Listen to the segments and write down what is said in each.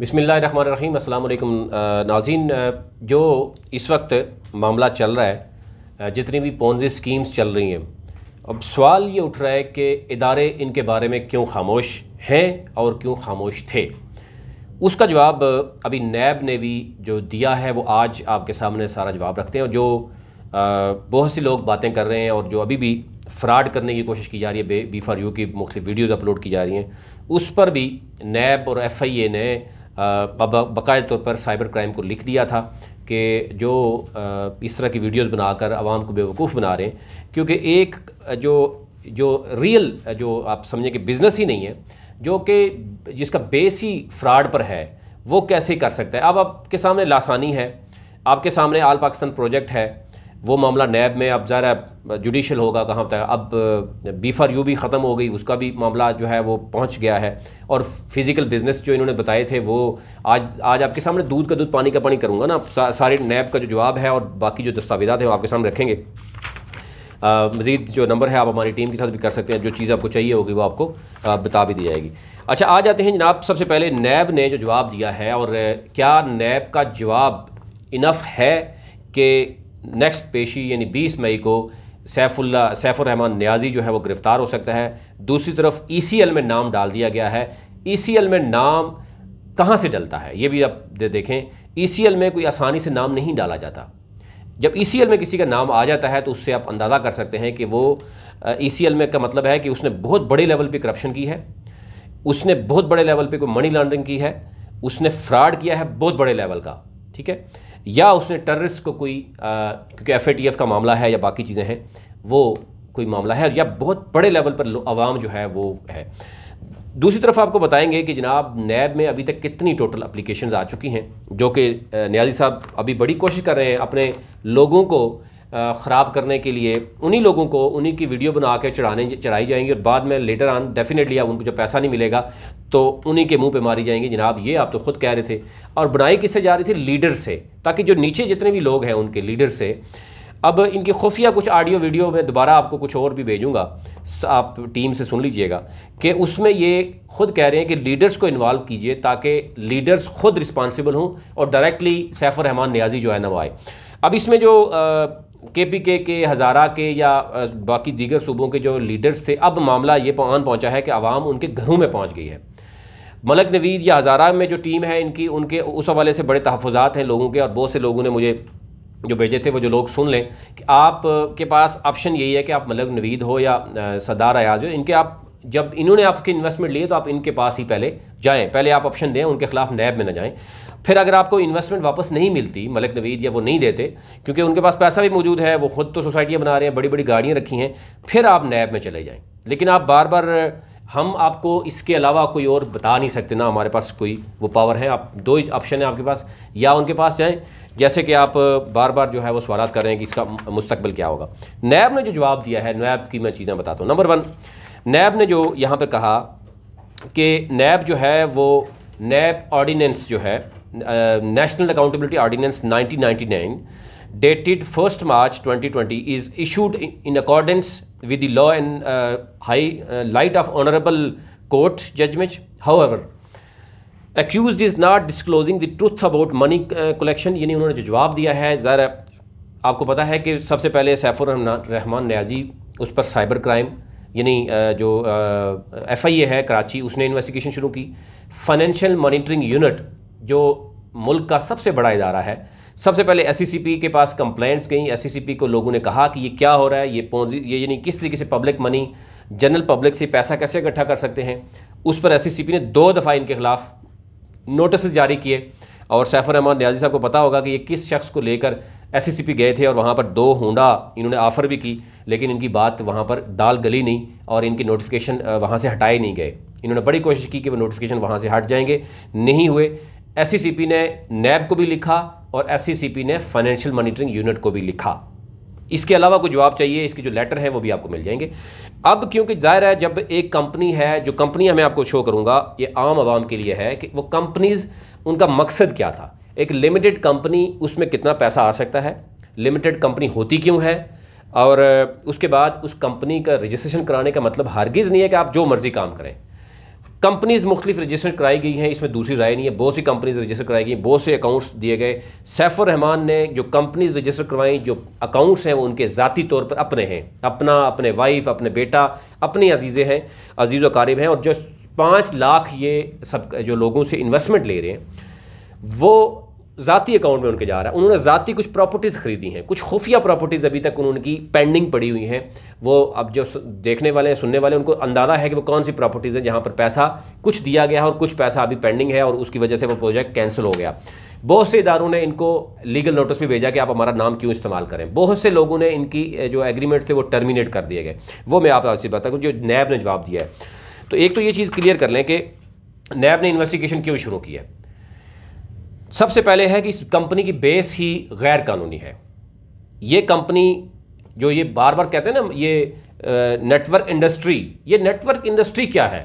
बिस्मिल्लाहिर्रहमानिर्रहीम। अस्सलाम वालेकुम नाज़रीन, जो इस वक्त मामला चल रहा है, जितनी भी पोंजी स्कीम्स चल रही हैं, अब सवाल ये उठ रहा है कि इदारे इनके बारे में क्यों खामोश हैं और क्यों खामोश थे। उसका जवाब अभी नैब ने भी जो दिया है वो आज आपके सामने सारा जवाब रखते हैं। और जो बहुत से लोग बातें कर रहे हैं और जो अभी भी फ्रॉड करने की कोशिश की जा रही है, B4U की मुख्तलिफ वीडियोज़ अपलोड की जा रही हैं, उस पर भी नैब और FIA ने बाकायदा तौर पर साइबर क्राइम को लिख दिया था कि जो इस तरह की वीडियोस बनाकर आवाम को बेवकूफ़ बना रहे हैं, क्योंकि एक जो रियल जो आप समझें कि बिज़नेस ही नहीं है, जो कि जिसका बेस ही फ्रॉड पर है, वो कैसे कर सकता है। अब आपके सामने लासानी है, आपके सामने आल पाकिस्तान प्रोजेक्ट है, वो मामला नैब में अब ज़रा जुडिशल होगा कहाँ तक। अब B4U भी ख़त्म हो गई, उसका भी मामला जो है वो पहुँच गया है। और फिज़िकल बिज़नेस जो इन्होंने बताए थे वो आज आपके सामने दूध का दूध पानी का पानी करूँगा ना। सारे नैब का जो जवाब है और बाकी जो दस्तावेज़ात हैं वो आपके सामने रखेंगे। मज़ीद जो नंबर है आप हमारी टीम के साथ भी कर सकते हैं, जो चीज़ आपको चाहिए होगी वो आपको बता भी दी जाएगी। अच्छा, आ जाते हैं जनाब, सबसे पहले नैब ने जो जवाब दिया है, और क्या नैब का जवाब इनफ है कि नेक्स्ट पेशी यानी 20 मई को सैफुर रहमान नियाज़ी जो है वो गिरफ़्तार हो सकता है। दूसरी तरफ ECL में नाम डाल दिया गया है। ECL में नाम कहाँ से डलता है ये भी आप देखें। ECL में कोई आसानी से नाम नहीं डाला जाता। जब ECL में किसी का नाम आ जाता है तो उससे आप अंदाज़ा कर सकते हैं कि वो ECL में का मतलब है कि उसने बहुत बड़े लेवल पे करप्शन की है, उसने बहुत बड़े लेवल पे कोई मनी लॉन्ड्रिंग की है, उसने फ्रॉड किया है बहुत बड़े लेवल का, ठीक है, या उसने टेररिस्ट को कोई क्योंकि FATF का मामला है या बाकी चीज़ें हैं, वो कोई मामला है, या बहुत बड़े लेवल पर आवाम जो है वो है। दूसरी तरफ आपको बताएंगे कि जनाब नैब में अभी तक कितनी टोटल एप्लीकेशंस आ चुकी हैं, जो कि नियाज़ी साहब अभी बड़ी कोशिश कर रहे हैं अपने लोगों को ख़राब करने के लिए। उन्हीं लोगों को उन्हीं की वीडियो बना के चढ़ाई जाएंगी, और बाद में लेटर ऑन डेफिनेटली अब उनको जो पैसा नहीं मिलेगा तो उन्हीं के मुंह पे मारी जाएंगी। जनाब ये आप तो ख़ुद कह रहे थे। और बनाई किससे जा रही थी? लीडर से, ताकि जो नीचे जितने भी लोग हैं उनके लीडर से। अब इनकी खुफिया कुछ ऑडियो वीडियो में दोबारा आपको कुछ और भी भेजूँगा, आप टीम से सुन लीजिएगा, कि उसमें ये खुद कह रहे हैं कि लीडर्स को इन्वॉल्व कीजिए ताकि लीडर्स खुद रिस्पॉन्सिबल हों और डायरेक्टली सैफुर रहमान नियाज़ी जो है ना वो आए। अब इसमें जो KPK के, हज़ारा के या बाकी दीगर सूबों के जो लीडर्स थे, अब मामला ये पहुंचा है कि आवाम उनके घरों में पहुंच गई है। मलक नवीद या हज़ारा में जो टीम है इनकी, उनके उस हवाले से बड़े तहफ़्फ़ुज़ात हैं लोगों के, और बहुत से लोगों ने मुझे जो भेजे थे वो जो लोग सुन लें कि आप के पास ऑप्शन यही है कि आप मलक नवीद हो या सरदार अयाज हो, इनके आप जब इन्होंने आपके इन्वेस्टमेंट लिए तो आप इनके पास ही पहले जाएँ, पहले आप ऑप्शन दें, उनके खिलाफ नैब में न जाएँ। फिर अगर आपको इन्वेस्टमेंट वापस नहीं मिलती, मलक नवीद या वो नहीं देते, क्योंकि उनके पास पैसा भी मौजूद है, वो खुद तो सोसाइटियाँ बना रहे हैं, बड़ी बड़ी गाड़ियाँ रखी हैं, फिर आप नैब में चले जाएँ। लेकिन आप बार बार, हम आपको इसके अलावा कोई और बता नहीं सकते ना, हमारे पास कोई वो पावर है। आप दो ही ऑप्शन है आपके पास, या उनके पास जाएं, जैसे कि आप बार बार जो है वो सवाल कर रहे हैं कि इसका मुस्तकबिल क्या होगा। नैब ने जो जवाब दिया है, नैब की मैं चीज़ें बताता हूँ। नंबर 1, नैब ने जो यहाँ पर कहा कि नैब जो है वो नैब ऑर्डिनेंस जो है, National Accountability Ordinance 1999 dated 1st March 2020 is issued in accordance with the law and high light of honorable court judgment. However, accused is not disclosing the truth about money collection। यानी उन्होंने जो जवाब दिया है, ज़रा आपको पता है कि सबसे पहले सैफुर रहमान नियाज़ी, उस पर साइबर क्राइम यानी जो FIA है कराची, उसने इन्वेस्टिगेशन शुरू की। फाइनेंशियल मॉनिटरिंग यूनिट जो मुल्क का सबसे बड़ा इदारा है, सबसे पहले SCCP के पास कंप्लेंट्स गई। SCCP को लोगों ने कहा कि ये क्या हो रहा है, ये यानी किस तरीके से पब्लिक मनी, जनरल पब्लिक से पैसा कैसे इकट्ठा कर सकते हैं। उस पर SCCP ने 2 दफ़ा इनके खिलाफ नोटिस जारी किए। और सैफुर रहमान नियाज़ी साहब को पता होगा कि ये किस शख्स को लेकर SCCP गए थे, और वहाँ पर 2 होंडा इन्होंने ऑफ़र भी की, लेकिन इनकी बात वहाँ पर दाल गली नहीं और इनकी नोटिफिकेशन वहाँ से हटाए नहीं गए। इन्होंने बड़ी कोशिश की कि वो नोटिफिकेशन वहाँ से हट जाएंगे, नहीं हुए। SCCP ने नैब को भी लिखा और SCCP ने फाइनेंशियल मॉनिटरिंग यूनिट को भी लिखा। इसके अलावा कोई जवाब चाहिए, इसके जो लेटर हैं वो भी आपको मिल जाएंगे। अब क्योंकि जाहिर है, जब एक कंपनी है, जो कंपनियां मैं आपको शो करूंगा ये आम आवाम के लिए है कि वो कंपनीज़, उनका मकसद क्या था। एक लिमिटेड कंपनी, उसमें कितना पैसा आ सकता है, लिमिटेड कंपनी होती क्यों है, और उसके बाद उस कंपनी का रजिस्ट्रेशन कराने का मतलब हरगिज़ नहीं है कि आप जो मर्ज़ी काम करें। कंपनीज़ मुख्तलिफ रजिस्टर कराई गई हैं, इसमें दूसरी राय नहीं है। बहुत सी कंपनीज़ रजिस्टर कराई गई, बहुत से अकाउंट्स दिए गए। सैफुर रहमान ने जो कंपनीज़ रजिस्टर करवाई, जो अकाउंट्स हैं वो उनके ज़ाती तौर पर अपने हैं, अपने वाइफ, अपने बेटा, अपनी अजीज़े हैं, अजीज़ व क़ारिब हैं। और जो 5 लाख ये सब जो लोगों से इन्वेस्टमेंट ले रहे हैं वो ज़ाती अकाउंट में उनके जा रहा है। उन्होंने ज़ाती कुछ प्रॉपर्टीज़ ख़रीदी हैं, कुछ खुफिया प्रॉपर्टीज़ अभी तक उनकी पेंडिंग पड़ी हुई हैं। वो अब जो देखने वाले हैं, सुनने वाले, उनको अंदाज़ा है कि वो कौन सी प्रॉपर्टीज़ हैं जहाँ पर पैसा कुछ दिया गया है और कुछ पैसा अभी पेंडिंग है और उसकी वजह से वो प्रोजेक्ट कैंसिल हो गया। बहुत से इदारों ने इनको लीगल नोटिस भी भेजा कि आप हमारा नाम क्यों इस्तेमाल करें। बहुत से लोगों ने इनकी जो एग्रीमेंट्स थे वो टर्मिनेट कर दिए गए। वो मैं आपसे बताऊँ जो नैब ने जवाब दिया है। तो एक तो ये चीज़ क्लियर कर लें कि नैब ने इन्वेस्टिगेशन क्यों शुरू की है। सबसे पहले है कि इस कंपनी की बेस ही गैर कानूनी है। ये कंपनी जो ये बार बार कहते हैं ना, ये नेटवर्क इंडस्ट्री, ये नेटवर्क इंडस्ट्री क्या है?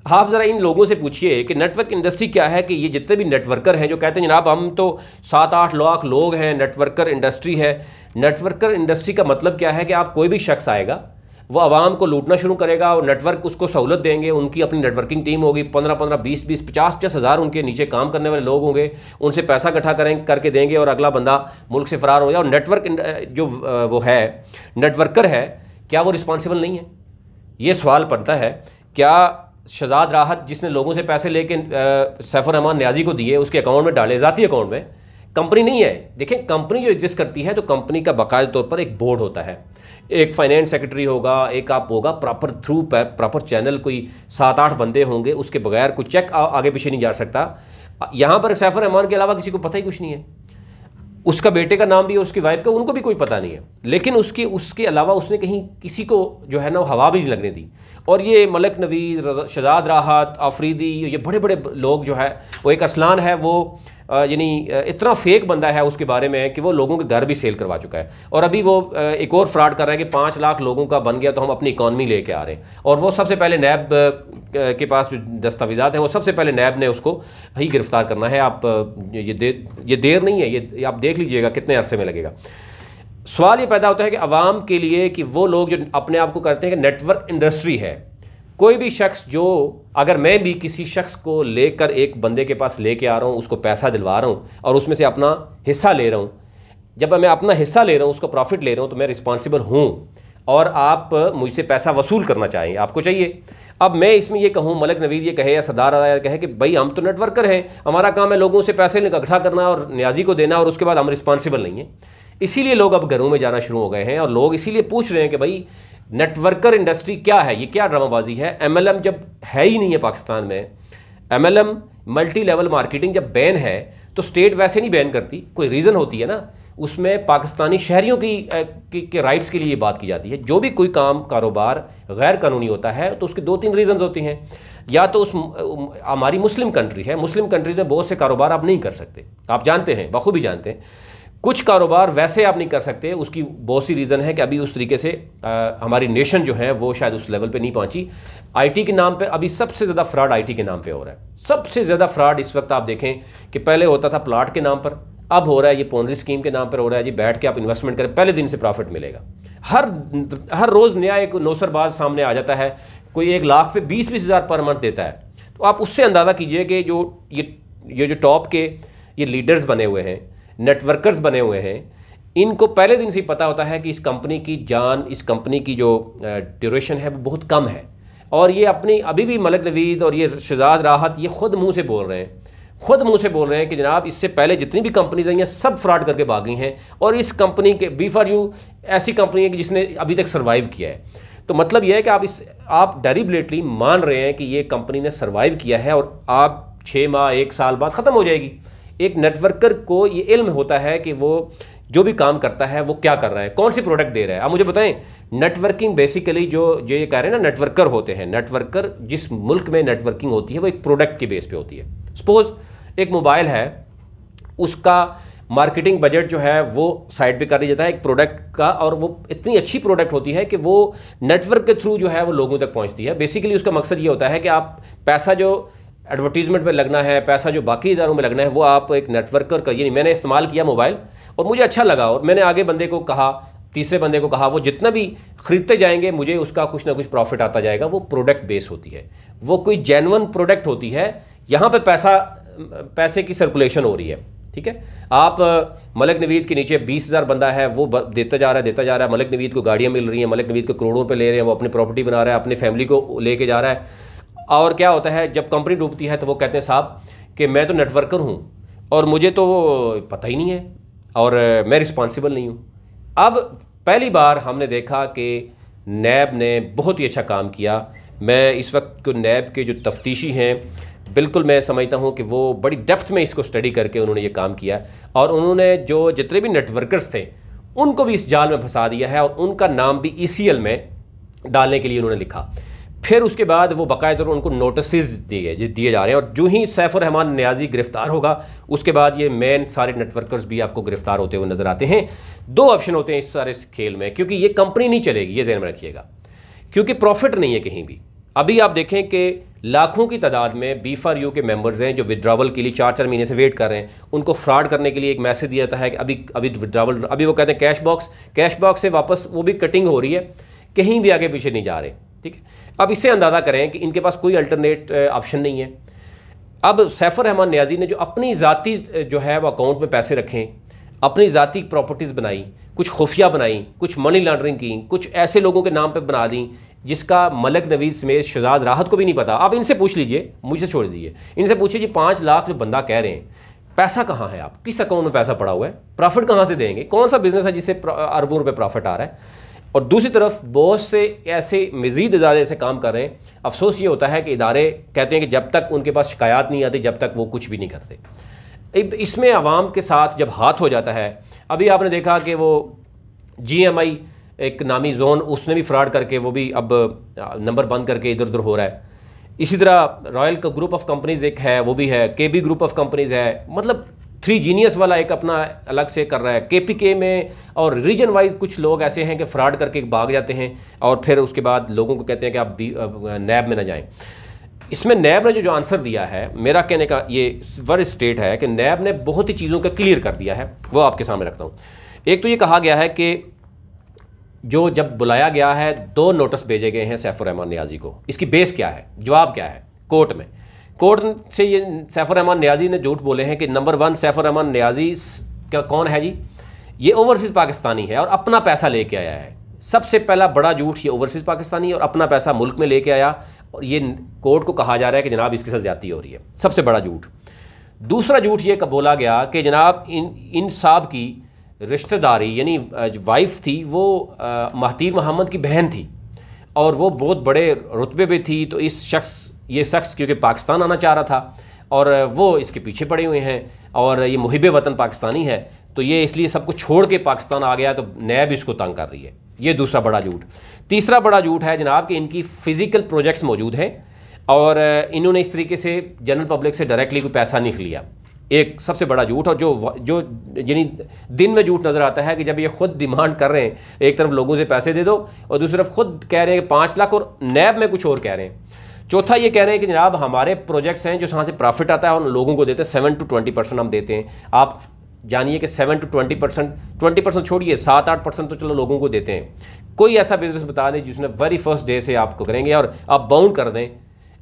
आप ज़रा इन लोगों से पूछिए कि नेटवर्क इंडस्ट्री क्या है। कि ये जितने भी नेटवर्कर हैं जो कहते हैं जनाब हम तो 7-8 लाख लोग हैं, नेटवर्कर इंडस्ट्री है। नेटवर्कर इंडस्ट्री का मतलब क्या है कि आप कोई भी शख्स आएगा, वो आवाम को लूटना शुरू करेगा और नेटवर्क उसको सहूलत देंगे। उनकी अपनी नेटवर्किंग टीम होगी, 15-15, 20-20, 50-50 हज़ार उनके नीचे काम करने वाले लोग होंगे। उनसे पैसा इकट्ठा करके देंगे और अगला बंदा मुल्क से फ़रार हो जाए। और नेटवर्क जो वो है, नेटवर्कर है, क्या वो रिस्पॉन्सिबल नहीं है? ये सवाल पड़ता है। क्या शहजाद राहत जिसने लोगों से पैसे लेके सैफुर रहमान न्याजी को दिए, उसके अकाउंट में डाले, ज़ाती अकाउंट में, कंपनी नहीं है। देखें, कंपनी जो एग्जिस्ट करती है तो कंपनी का बाकायदा तौर पर एक बोर्ड होता है, एक फाइनेंस सेक्रेटरी होगा, एक आप होगा प्रॉपर चैनल, कोई 7-8 बंदे होंगे, उसके बगैर कोई चेक आगे पीछे नहीं जा सकता। यहाँ पर सैफुर रहमान के अलावा किसी को पता ही कुछ नहीं है। उसका बेटे का नाम भी और उसकी वाइफ का उनको भी कोई पता नहीं है। लेकिन उसके अलावा उसने कहीं किसी को जो है ना हवा भी नहीं लगने दी। और ये मलक नवीद, शहजाद राहत, आफरीदी, ये बड़े बड़े लोग जो है, वो एक असलान है, वो यानी इतना फेक बंदा है उसके बारे में कि वो लोगों के घर भी सेल करवा चुका है। और अभी वो एक और फ्रॉड कर रहा है कि 5 लाख लोगों का बन गया तो हम अपनी इकॉनमी लेके आ रहे हैं। और वो सबसे पहले नैब के पास जो दस्तावेज़ात हैं वो सबसे पहले नैब ने उसको ही गिरफ्तार करना है। आप ये देर नहीं है, ये आप देख लीजिएगा कितने अरसे में लगेगा। सवाल ये पैदा होता है कि आवाम के लिए कि वो लोग जो अपने आप को करते हैं कि नेटवर्क इंडस्ट्री है, कोई भी शख्स जो, अगर मैं भी किसी शख्स को लेकर एक बंदे के पास लेके आ रहा हूँ, उसको पैसा दिलवा रहा हूँ और उसमें से अपना हिस्सा ले रहा हूँ, जब मैं अपना हिस्सा ले रहा हूँ, उसका प्रॉफिट ले रहा हूँ, तो मैं रिस्पॉन्सिबल हूँ और आप मुझसे पैसा वसूल करना चाहिए, आपको चाहिए। अब मैं इसमें ये कहूँ, मलक नवीद ये कहे या सरदार आया कहे कि भाई हम तो नेटवर्कर हैं, हमारा काम है लोगों से पैसे इकट्ठा करना और न्याजी को देना और उसके बाद हम रिस्पॉन्सिबल नहीं हैं। इसीलिए लोग अब घरों में जाना शुरू हो गए हैं और लोग इसीलिए पूछ रहे हैं कि भाई नेटवर्कर इंडस्ट्री क्या है, ये क्या ड्रामाबाजी है। MLM जब है ही नहीं है पाकिस्तान में, MLM मल्टी लेवल मार्केटिंग जब बैन है तो स्टेट वैसे नहीं बैन करती, कोई रीज़न होती है ना, उसमें पाकिस्तानी शहरियों के राइट्स के लिए ये बात की जाती है। जो भी कोई काम कारोबार गैर कानूनी होता है तो उसके 2-3 रीज़न्स होते हैं। या तो हमारी मुस्लिम कंट्री है, मुस्लिम कंट्रीज में बहुत से कारोबार आप नहीं कर सकते, आप जानते हैं, बखूबी जानते हैं। कुछ कारोबार वैसे आप नहीं कर सकते, उसकी बहुत सी रीज़न है कि अभी उस तरीके से हमारी नेशन जो है वो शायद उस लेवल पे नहीं पहुंची। आईटी के नाम पे अभी सबसे ज़्यादा फ्रॉड आईटी के नाम पे हो रहा है। सबसे ज़्यादा फ्रॉड इस वक्त आप देखें कि पहले होता था प्लाट के नाम पर, अब हो रहा है ये पोंजी स्कीम के नाम पर हो रहा है। जी बैठ के आप इन्वेस्टमेंट करें, पहले दिन से प्रॉफिट मिलेगा। हर रोज़ नया एक नौसरबाज सामने आ जाता है, कोई 1 लाख पे 20-20 हज़ार पर मंथ देता है। तो आप उससे अंदाज़ा कीजिए कि ये जो टॉप के ये लीडर्स बने हुए हैं, नेटवर्कर्स बने हुए हैं, इनको पहले दिन से ही पता होता है कि इस कंपनी की जान, इस कंपनी की जो ड्यूरेशन है वो बहुत कम है। और ये अपनी अभी भी मलक नवीद और ये शहजाद राहत ये खुद मुंह से बोल रहे हैं कि जनाब इससे पहले जितनी भी कंपनीज आई हैं सब फ्रॉड करके भाग गई हैं और इस कंपनी के B4U ऐसी कंपनी है कि जिसने अभी तक सर्वाइव किया है। तो मतलब यह है कि आप डेलिबरेटली मान रहे हैं कि ये कंपनी ने सर्वाइव किया है और आप 6 माह 1 साल बाद ख़त्म हो जाएगी। एक नेटवर्कर को ये इल्म होता है कि वो जो भी काम करता है वो क्या कर रहा है, कौन सी प्रोडक्ट दे रहा है। आप मुझे बताएं, नेटवर्किंग बेसिकली जो ये कह रहे हैं ना नेटवर्कर होते हैं, नेटवर्कर जिस मुल्क में नेटवर्किंग होती है वो एक प्रोडक्ट के बेस पे होती है। सपोज एक मोबाइल है, उसका मार्केटिंग बजट जो है वो साइड पे कर दिया जाता है एक प्रोडक्ट का, और वो इतनी अच्छी प्रोडक्ट होती है कि वो नेटवर्क के थ्रू जो है वो लोगों तक पहुँचती है। बेसिकली उसका मकसद ये होता है कि आप पैसा जो एडवर्टीजमेंट में लगना है, पैसा जो बाकी इदारों में लगना है, वो आप एक नेटवर्कर का, यानी मैंने इस्तेमाल किया मोबाइल और मुझे अच्छा लगा और मैंने आगे बंदे को कहा, तीसरे बंदे को कहा, वो जितना भी ख़रीदते जाएंगे मुझे उसका कुछ ना कुछ प्रॉफिट आता जाएगा। वो प्रोडक्ट बेस होती है, वो कोई जेन्युइन प्रोडक्ट होती है। यहाँ पे पैसे की सर्कुलेशन हो रही है, ठीक है। आप मलिक नवीद के नीचे 20,000 बंदा है, वो देता जा रहा है। मलिक नवीद को गाड़ियाँ मिल रही हैं, मलिक नवीद को करोड़ों पे ले रहे हैं, वो अपनी प्रॉपर्टी बना रहा है, अपनी फैमिली को लेके जा रहा है। और क्या होता है जब कंपनी डूबती है तो वो कहते हैं साहब कि मैं तो नेटवर्कर हूँ और मुझे तो पता ही नहीं है और मैं रिस्पॉन्सिबल नहीं हूँ। अब पहली बार हमने देखा कि नैब ने बहुत ही अच्छा काम किया। मैं इस वक्त को नैब के जो तफ्तीशी हैं, बिल्कुल मैं समझता हूँ कि वो बड़ी डेप्थ में इसको स्टडी करके उन्होंने ये काम किया और उन्होंने जो जितने भी नेटवर्कर्स थे उनको भी इस जाल में फंसा दिया है और उनका नाम भी ECL में डालने के लिए उन्होंने लिखा। फिर उसके बाद वो बाकायदा उनको नोटिस दिए जा रहे हैं और जो ही सैफुर-रहमान नियाज़ी गिरफ़्तार होगा उसके बाद ये मेन सारे नेटवर्कर्स भी आपको गिरफ़्तार होते हुए नज़र आते हैं। दो ऑप्शन होते हैं इस सारे खेल में, क्योंकि ये कंपनी नहीं चलेगी, ये ज़हन में रखिएगा, क्योंकि प्रॉफिट नहीं है कहीं भी। अभी आप देखें कि लाखों की तादाद में B4U के मेंबर्स हैं जो विड्रावल के लिए 4-4 महीने से वेट कर रहे हैं। उनको फ्रॉड करने के लिए एक मैसेज दिया था है कि अभी विड्रावल, अभी वो कहते हैं कैश बॉक्स से वापस वो भी कटिंग हो रही है, कहीं भी आगे पीछे नहीं जा रहे, ठीक है। अब इससे अंदाज़ा करें कि इनके पास कोई अल्टरनेट ऑप्शन नहीं है। अब सैफुर-रहमान नियाज़ी ने जो अपनी ज़ाती जो है वो अकाउंट में पैसे रखें, अपनी ज़ाती प्रॉपर्टीज़ बनाई, कुछ खुफिया बनाई, कुछ मनी लॉन्ड्रिंग की, कुछ ऐसे लोगों के नाम पे बना दी जिसका मलिक नवीद समेत शहजाद राहत को भी नहीं पता। आप इनसे पूछ लीजिए, मुझे छोड़ दीजिए, इनसे पूछिए जी 5 लाख जो बंदा कह रहे हैं, पैसा कहाँ है, आप किस अकाउंट में पैसा पड़ा हुआ है, प्रॉफिट कहाँ से देंगे, कौन सा बिजनेस है जिससे अरबों रुपये प्रॉफिट आ रहा है। और दूसरी तरफ बहुत से ऐसे मज़ीद इदारे ऐसे काम कर रहे हैं। अफसोस ये होता है कि इदारे कहते हैं कि जब तक उनके पास शिकायत नहीं आती जब तक वो कुछ भी नहीं करते। इसमें आवाम के साथ जब हाथ हो जाता है, अभी आपने देखा कि वो GMI एक नामी जोन, उसने भी फ्रॉड करके वो भी अब नंबर बंद करके इधर उधर हो रहा है। इसी तरह रॉयल का ग्रुप ऑफ कंपनीज़ एक है, वो भी है, KB ग्रुप ऑफ कंपनीज़ है, मतलब 3 जीनियस वाला एक अपना अलग से कर रहा है। KPK में और रीजन वाइज कुछ लोग ऐसे हैं कि फ्रॉड करके भाग जाते हैं और फिर उसके बाद लोगों को कहते हैं कि आप नैब में ना जाएं। इसमें नैब ने जो आंसर दिया है, मेरा कहने का ये वर्ड स्टेट है कि नैब ने बहुत ही चीज़ों का क्लियर कर दिया है, वो आपके सामने रखता हूँ। एक तो ये कहा गया है कि जो जब बुलाया गया है 2 नोटिस भेजे गए हैं सैफुर-रहमान नियाज़ी को। इसकी बेस क्या है, जवाब क्या है कोर्ट से ये सैफुर-रहमान नियाज़ी ने झूठ बोले हैं कि नंबर 1 सैफुर-रहमान नियाज़ी क्या कौन है जी, ये ओवरसीज़ पाकिस्तानी है और अपना पैसा लेके आया है। सबसे पहला बड़ा झूठ, ये ओवरसीज़ पाकिस्तानी है और अपना पैसा मुल्क में लेके आया और ये कोर्ट को कहा जा रहा है कि जनाब इसके साथ ज़्यादती हो रही है, सबसे बड़ा झूठ। दूसरा झूठ ये बोला गया कि जनाब इन साहब की रिश्तेदारी यानी वाइफ थी वो महतीर मोहम्मद की बहन थी और वो बहुत बड़े रुतबे पे थी, तो ये शख्स क्योंकि पाकिस्तान आना चाह रहा था और वो इसके पीछे पड़े हुए हैं और ये मुहिब वतन पाकिस्तानी है, तो ये इसलिए सब कुछ छोड़ के पाकिस्तान आ गया, तो नैब इसको तंग कर रही है। ये दूसरा बड़ा झूठ। तीसरा बड़ा झूठ है जनाब कि इनकी फ़िज़िकल प्रोजेक्ट्स मौजूद हैं और इन्होंने इस तरीके से जनरल पब्लिक से डायरेक्टली कोई पैसा नहीं लिया। एक सबसे बड़ा झूठ। और जो यानी दिन में झूठ नज़र आता है कि जब ये खुद डिमांड कर रहे हैं, एक तरफ लोगों से पैसे दे दो और दूसरी तरफ खुद कह रहे हैं 5 लाख और नैब में कुछ और कह रहे हैं। चौथा ये कह रहे हैं कि जनाब हमारे प्रोजेक्ट्स हैं जो जहाँ से प्रॉफिट आता है और लोगों को देते हैं 7 to 20% हम देते हैं। आप जानिए कि 7 to 20% छोड़िए, 7-8% तो चलो लोगों को देते हैं। कोई ऐसा बिजनेस बता दें जिसने वेरी फर्स्ट डे से आपको करेंगे और आप बाउंड कर दें।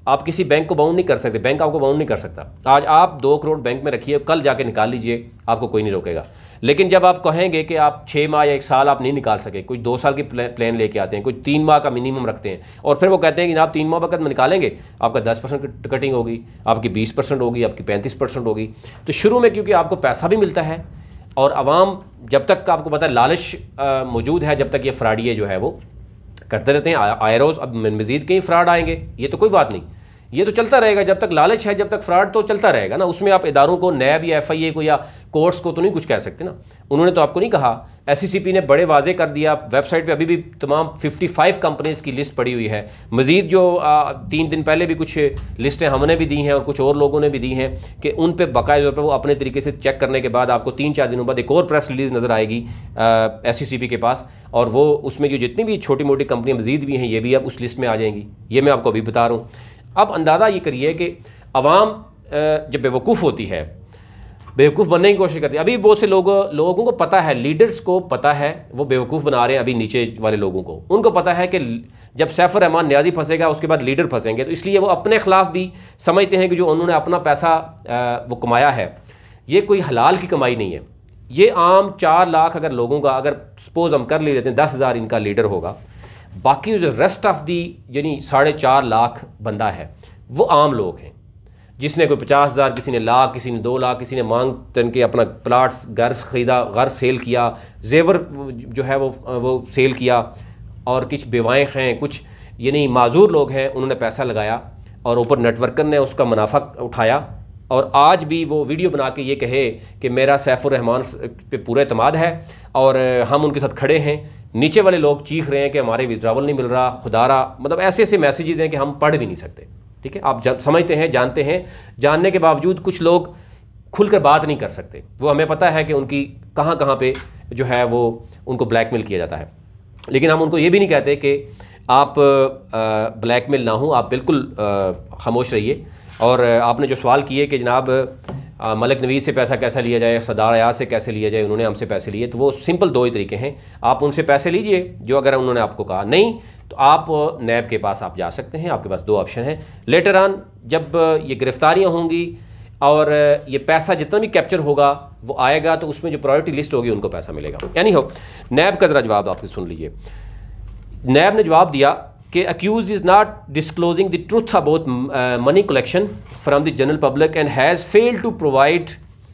आप किसी बैंक को बाउंड नहीं कर सकते, बैंक आपको बाउंड नहीं कर सकता। आज आप 2 करोड़ बैंक में रखिए, कल जाके निकाल लीजिए, आपको कोई नहीं रोकेगा। लेकिन जब आप कहेंगे कि आप 6 माह या 1 साल आप नहीं निकाल सके, कोई 2 साल की प्लान लेके आते हैं, कोई 3 माह का मिनिमम रखते हैं और फिर वो कहते हैं कि आप 3 माह बाद में निकालेंगे, आपका 10% कटिंग होगी, आपकी 20% होगी, आपकी 35% होगी। तो शुरू में क्योंकि आपको पैसा भी मिलता है और आवाम जब तक आपको पता है लालच मौजूद है, जब तक ये फ्रॉडिये जो है वो करते रहते हैं। आए रोज़ अब मज़ीद कहीं फ्रॉड आएंगे, ये तो कोई बात नहीं, ये तो चलता रहेगा। जब तक लालच है, जब तक फ्रॉड तो चलता रहेगा ना। उसमें आप इदारों को, नैब या FIA को या कोर्ट्स को तो नहीं कुछ कह सकते ना। उन्होंने तो आपको नहीं कहा। SCCP ने बड़े वाजे कर दिया, वेबसाइट पे अभी भी तमाम 55 कंपनीज़ की लिस्ट पड़ी हुई है। मज़ीद जो 3 दिन पहले भी कुछ लिस्टें हमने भी दी हैं और कुछ और लोगों ने भी दी हैं कि उन पर बाकायदा तौर पर वो अपने तरीके से चेक करने के बाद आपको 3-4 दिनों बाद एक और प्रेस रिलीज़ नज़र आएगी SCCP के पास, और वो उसमें जो जितनी भी छोटी मोटी कंपनियाँ मज़ीद भी हैं ये भी अब उस लिस्ट में आ जाएंगी। ये मैं आपको अभी बता रहा हूँ। अब अंदाज़ा ये करिए कि अवाम जब बेवकूफ़ होती है बेवकूफ़ बनने की कोशिश करते हैं। अभी बहुत से लोगों को पता है, लीडर्स को पता है, वो बेवकूफ़ बना रहे हैं अभी नीचे वाले लोगों को। उनको पता है कि जब सैफुर रहमान नियाज़ी फंसेगा उसके बाद लीडर फंसेंगे, तो इसलिए वो अपने ख़िलाफ़ भी समझते हैं कि जो उन्होंने अपना पैसा वो कमाया है ये कोई हलाल की कमाई नहीं है। ये आम 4 लाख अगर लोगों का, अगर सपोज हम कर लेते हैं 10,000 इनका लीडर होगा, बाकी जो रेस्ट ऑफ दी यानी 4.5 लाख बंदा है वो आम लोग हैं, जिसने कोई 50,000, किसी ने लाख, किसी ने 2 लाख, किसी ने मांग तन के अपना प्लाट्स घर ख़रीदा, घर सेल किया, जेवर जो है वो सेल किया, और कुछ बेवाएँ हैं, कुछ यानी माजूर लोग हैं, उन्होंने पैसा लगाया और ऊपर नेटवर्कर ने उसका मुनाफा उठाया, और आज भी वो वीडियो बना के ये कहे कि मेरा सैफुर रहमान पे पूरा एतमाद है और हम उनके साथ खड़े हैं। नीचे वाले लोग चीख रहे हैं कि हमारे विड्रावल नहीं मिल रहा, खुदारा, मतलब ऐसे ऐसे मैसेजेस हैं कि हम पढ़ भी नहीं सकते। ठीक है, आप समझते हैं, जानते हैं, जानने के बावजूद कुछ लोग खुलकर बात नहीं कर सकते। वो हमें पता है कि उनकी कहाँ कहाँ पे जो है वो उनको ब्लैकमेल किया जाता है, लेकिन हम उनको ये भी नहीं कहते कि आप ब्लैकमेल ना हो, आप बिल्कुल खामोश रहिए। और आपने जो सवाल किए कि जनाब मलिक नवीज़ से पैसा कैसा लिया जाए, सदार अयाज से कैसे लिया जाए, उन्होंने हमसे पैसे लिए, तो वो सिंपल 2 ही तरीके हैं। आप उनसे पैसे लीजिए जो अगर उन्होंने आपको कहा, नहीं तो आप नैब के पास आप जा सकते हैं। आपके पास 2 ऑप्शन हैं। लेटर ऑन जब ये गिरफ्तारियाँ होंगी और ये पैसा जितना भी कैप्चर होगा वो आएगा, तो उसमें जो प्रायोरिटी लिस्ट होगी उनको पैसा मिलेगा। यानी हो नैब का ज़रा जवाब आपसे सुन लीजिए। नैब ने जवाब दिया कि accused is not disclosing the truth about money collection from the general public and has failed to provide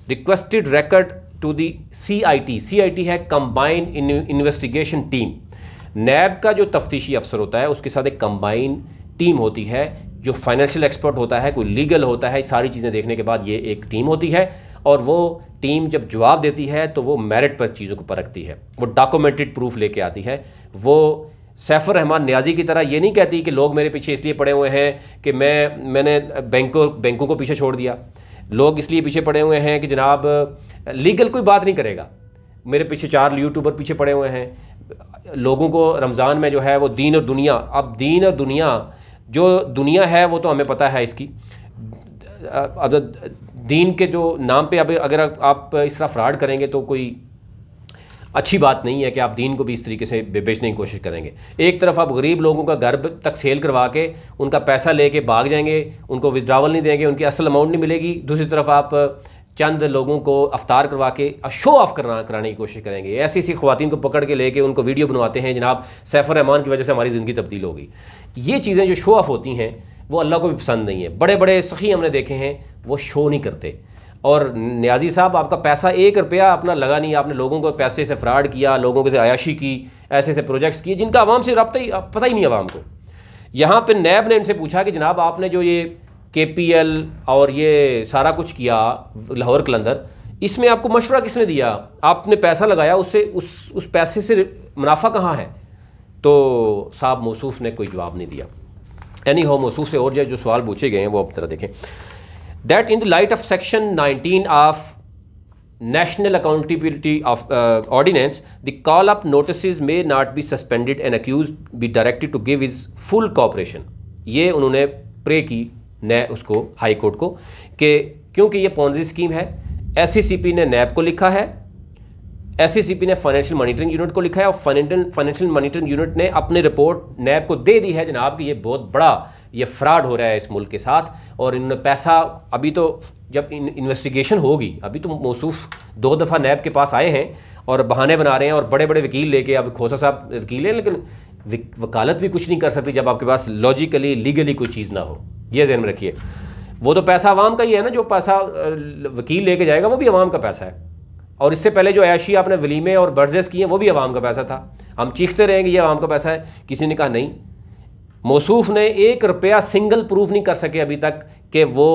requested record to the CIT। CIT है कंबाइंड इन्वेस्टिगेशन टीम। नैब का जो तफ्तीशी अफसर होता है उसके साथ एक कंबाइंड टीम होती है, जो फाइनेंशियल एक्सपर्ट होता है, कोई लीगल होता है, सारी चीज़ें देखने के बाद ये एक टीम होती है। और वो टीम जब जवाब देती है तो वो मेरिट पर चीज़ों को परखती है, वो डॉक्यूमेंटेड प्रूफ लेके आती है। वो सैफुर रहमान नियाज़ी की तरह ये नहीं कहती कि लोग मेरे पीछे इसलिए पड़े हुए हैं कि मैंने बैंकों को पीछे छोड़ दिया, लोग इसलिए पीछे पड़े हुए हैं कि जनाब लीगल कोई बात नहीं करेगा, मेरे पीछे 4 यूट्यूबर पीछे पड़े हुए हैं। लोगों को रमज़ान में जो है वो दीन और दुनिया, अब दीन और दुनिया, जो दुनिया है वो तो हमें पता है इसकी, अब दीन के जो नाम पे अब अगर आप इस तरह फ्रॉड करेंगे तो कोई अच्छी बात नहीं है कि आप दीन को भी इस तरीके से बेचने की कोशिश करेंगे। एक तरफ आप गरीब लोगों का घर तक सेल करवा के उनका पैसा लेके भाग जाएंगे, उनको विड्रावल नहीं देंगे, उनकी असल अमाउंट नहीं मिलेगी। दूसरी तरफ आप चंद लोगों को अफ्तार करवा के शो ऑफ कराने की कोशिश करेंगे। ऐसी ऐसी ख़वातीन को पकड़ के लेके उनको वीडियो बनवाते हैं, जनाब सैफुर रहमान की वजह से हमारी ज़िंदगी तब्दील हो गई। ये चीज़ें जो शो ऑफ होती हैं वो अल्लाह को भी पसंद नहीं है। बड़े बड़े सखी हमने देखे हैं वो शो नहीं करते। और नियाज़ी साहब, आपका पैसा 1 रुपया अपना लगा नहीं, आपने लोगों को पैसे से फ्रॉड किया, लोगों से अयाशी की, ऐसे ऐसे प्रोजेक्ट्स किए जिनका आवाम से रब्ता ही पता ही नहीं आवाम को। यहाँ पे नैब ने इनसे पूछा कि जनाब आपने जो ये KPL और ये सारा कुछ किया लाहौर कलंदर, इसमें आपको मशवरा किसने दिया? आपने पैसा लगाया, उससे उस पैसे से मुनाफा कहाँ है? तो साहब मौसूफ ने कोई जवाब नहीं दिया। यानी हो मौसूफ से और जो सवाल पूछे गए हैं वो आप तरह देखें। That in the light of Section 19 of National Accountability of Ordinance, the call-up notices may not be suspended and accused be directed to give his full cooperation। ये उन्होंने प्रे की उसको हाई कोर्ट को कि क्योंकि ये पॉन्जी स्कीम है, SCCP ने नैब को लिखा है, SCCP ने फाइनेंशियल मॉनिटरिंग यूनिट को लिखा है, और फाइनेंशियल मॉनिटरिंग यूनिट ने अपनी रिपोर्ट नैब को दे दी है जनाब कि ये बहुत बड़ा ये फ्रॉड हो रहा है इस मुल्क के साथ। और इन्होंने पैसा, अभी तो जब इन्वेस्टिगेशन होगी, अभी तो मौसूफ 2 दफ़ा नैब के पास आए हैं और बहाने बना रहे हैं और बड़े बड़े वकील लेके, अब खोसा साहब वकील हैं लेकिन वकालत भी कुछ नहीं कर सकती जब आपके पास लॉजिकली लीगली कोई चीज़ ना हो। ये ध्यान में रखिए। वो तो पैसा आवाम का ही है ना, जो पैसा वकील लेके जाएगा वो भी आवाम का पैसा है। और इससे पहले जो ऐशी आपने वलीमे और बर्जेस किए वो भी आवाम का पैसा था। हम चीखते रहेंगे ये आवाम का पैसा है, किसी ने कहा नहीं। मौसूफ ने 1 रुपया सिंगल प्रूफ नहीं कर सके अभी तक कि वो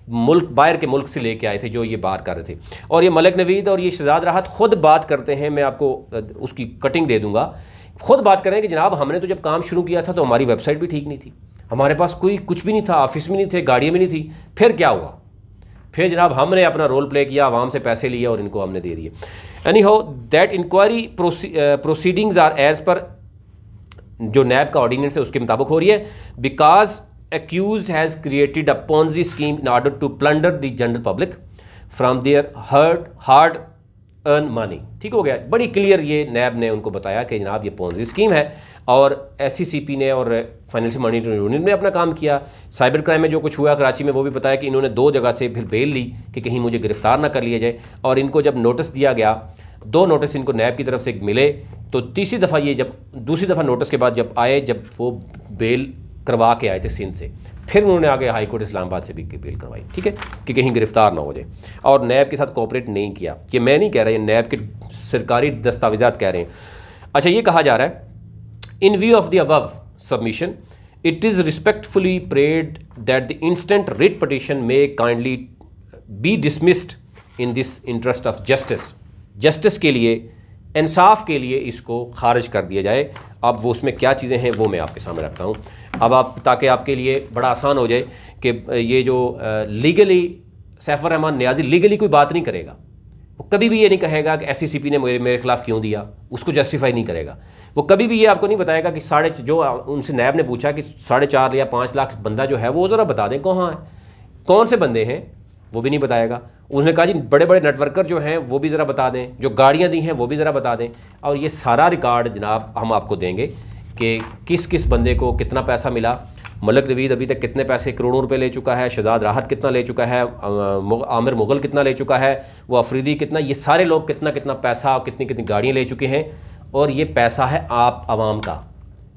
मुल्क बाहर के मुल्क से लेके आए थे जो ये बात कर रहे थे। और ये मलिक नवीद और ये शहजाद राहत खुद बात करते हैं, मैं आपको उसकी कटिंग दे दूंगा, खुद बात करें कि जनाब हमने तो जब काम शुरू किया था तो हमारी वेबसाइट भी ठीक नहीं थी, हमारे पास कोई कुछ भी नहीं था, ऑफिस में नहीं थे, गाड़ियाँ भी नहीं थी। फिर क्या हुआ? फिर जनाब हमने अपना रोल प्ले किया, आवाम से पैसे लिए और इनको हमने दे दिए। Anyhow that inquiry proceedings are as per जो नैब का ऑर्डिनेंस है उसके मुताबिक हो रही है। Because accused has created a Ponzi scheme in order to plunder the general public from there hard earn money. ठीक हो गया, बड़ी क्लियर ये नैब ने उनको बताया कि जनाब ये पोंजी स्कीम है, और SCCP ने और फाइनेंशियल मॉनिटरिंग यूनिट ने अपना काम किया। साइबर क्राइम में जो कुछ हुआ कराची में वो भी बताया कि इन्होंने 2 जगह से फिर बेल ली कि कहीं मुझे गिरफ्तार ना कर लिया जाए, और इनको जब नोटिस दिया गया, 2 नोटिस इनको नैब की तरफ से मिले, तो तीसरी दफ़ा ये जब दूसरी दफ़ा नोटिस के बाद जब आए, जब वो बेल करवा के आए थे सिंध से, फिर उन्होंने आगे हाई कोर्ट इस्लामाबाद से भी बेल करवाई, ठीक है, कि कहीं गिरफ्तार ना हो जाए, और नैब के साथ कोऑपरेट नहीं किया। ये मैं नहीं कह रहा, ये नैब के सरकारी दस्तावेजात कह रहे हैं। अच्छा, ये कहा जा रहा है, in view of the above submission it is respectfully prayed that the instant writ petition may kindly be dismissed in this interest of justice. Justice के लिए, इंसाफ के लिए इसको खारिज कर दिया जाए। अब वो उसमें क्या चीज़ें हैं वो मैं आपके सामने रखता हूँ अब आप, ताकि आपके लिए बड़ा आसान हो जाए कि ये जो लीगली सैफुर रहमान नियाज़ी लीगली कोई बात नहीं करेगा, वो कभी भी ये नहीं कहेगा कि SCCP ने मेरे खिलाफ क्यों दिया, उसको जस्टिफाई नहीं करेगा। वो कभी भी ये आपको नहीं बताएगा कि जो उनसे नैब ने पूछा कि 4.5 या 5 लाख बंदा जो है वो ज़रा बता दें कहाँ है, कौन से बंदे हैं, वो भी नहीं बताएगा। उसने कहा जी बड़े बड़े नेटवर्कर जो हैं वो भी ज़रा बता दें, जो गाड़ियाँ दी हैं वो भी ज़रा बता दें, और ये सारा रिकॉर्ड जनाब हम आपको देंगे कि किस किस बंदे को कितना पैसा मिला। मलिक नवीद अभी तक कितने पैसे, करोड़ों रुपए ले चुका है, शहजाद राहत कितना ले चुका है, आमिर मुगल कितना ले चुका है, वो अफरीदी कितना, ये सारे लोग कितना कितना पैसा और कितनी कितनी गाड़ियाँ ले चुके हैं, और ये पैसा है आप आवाम का,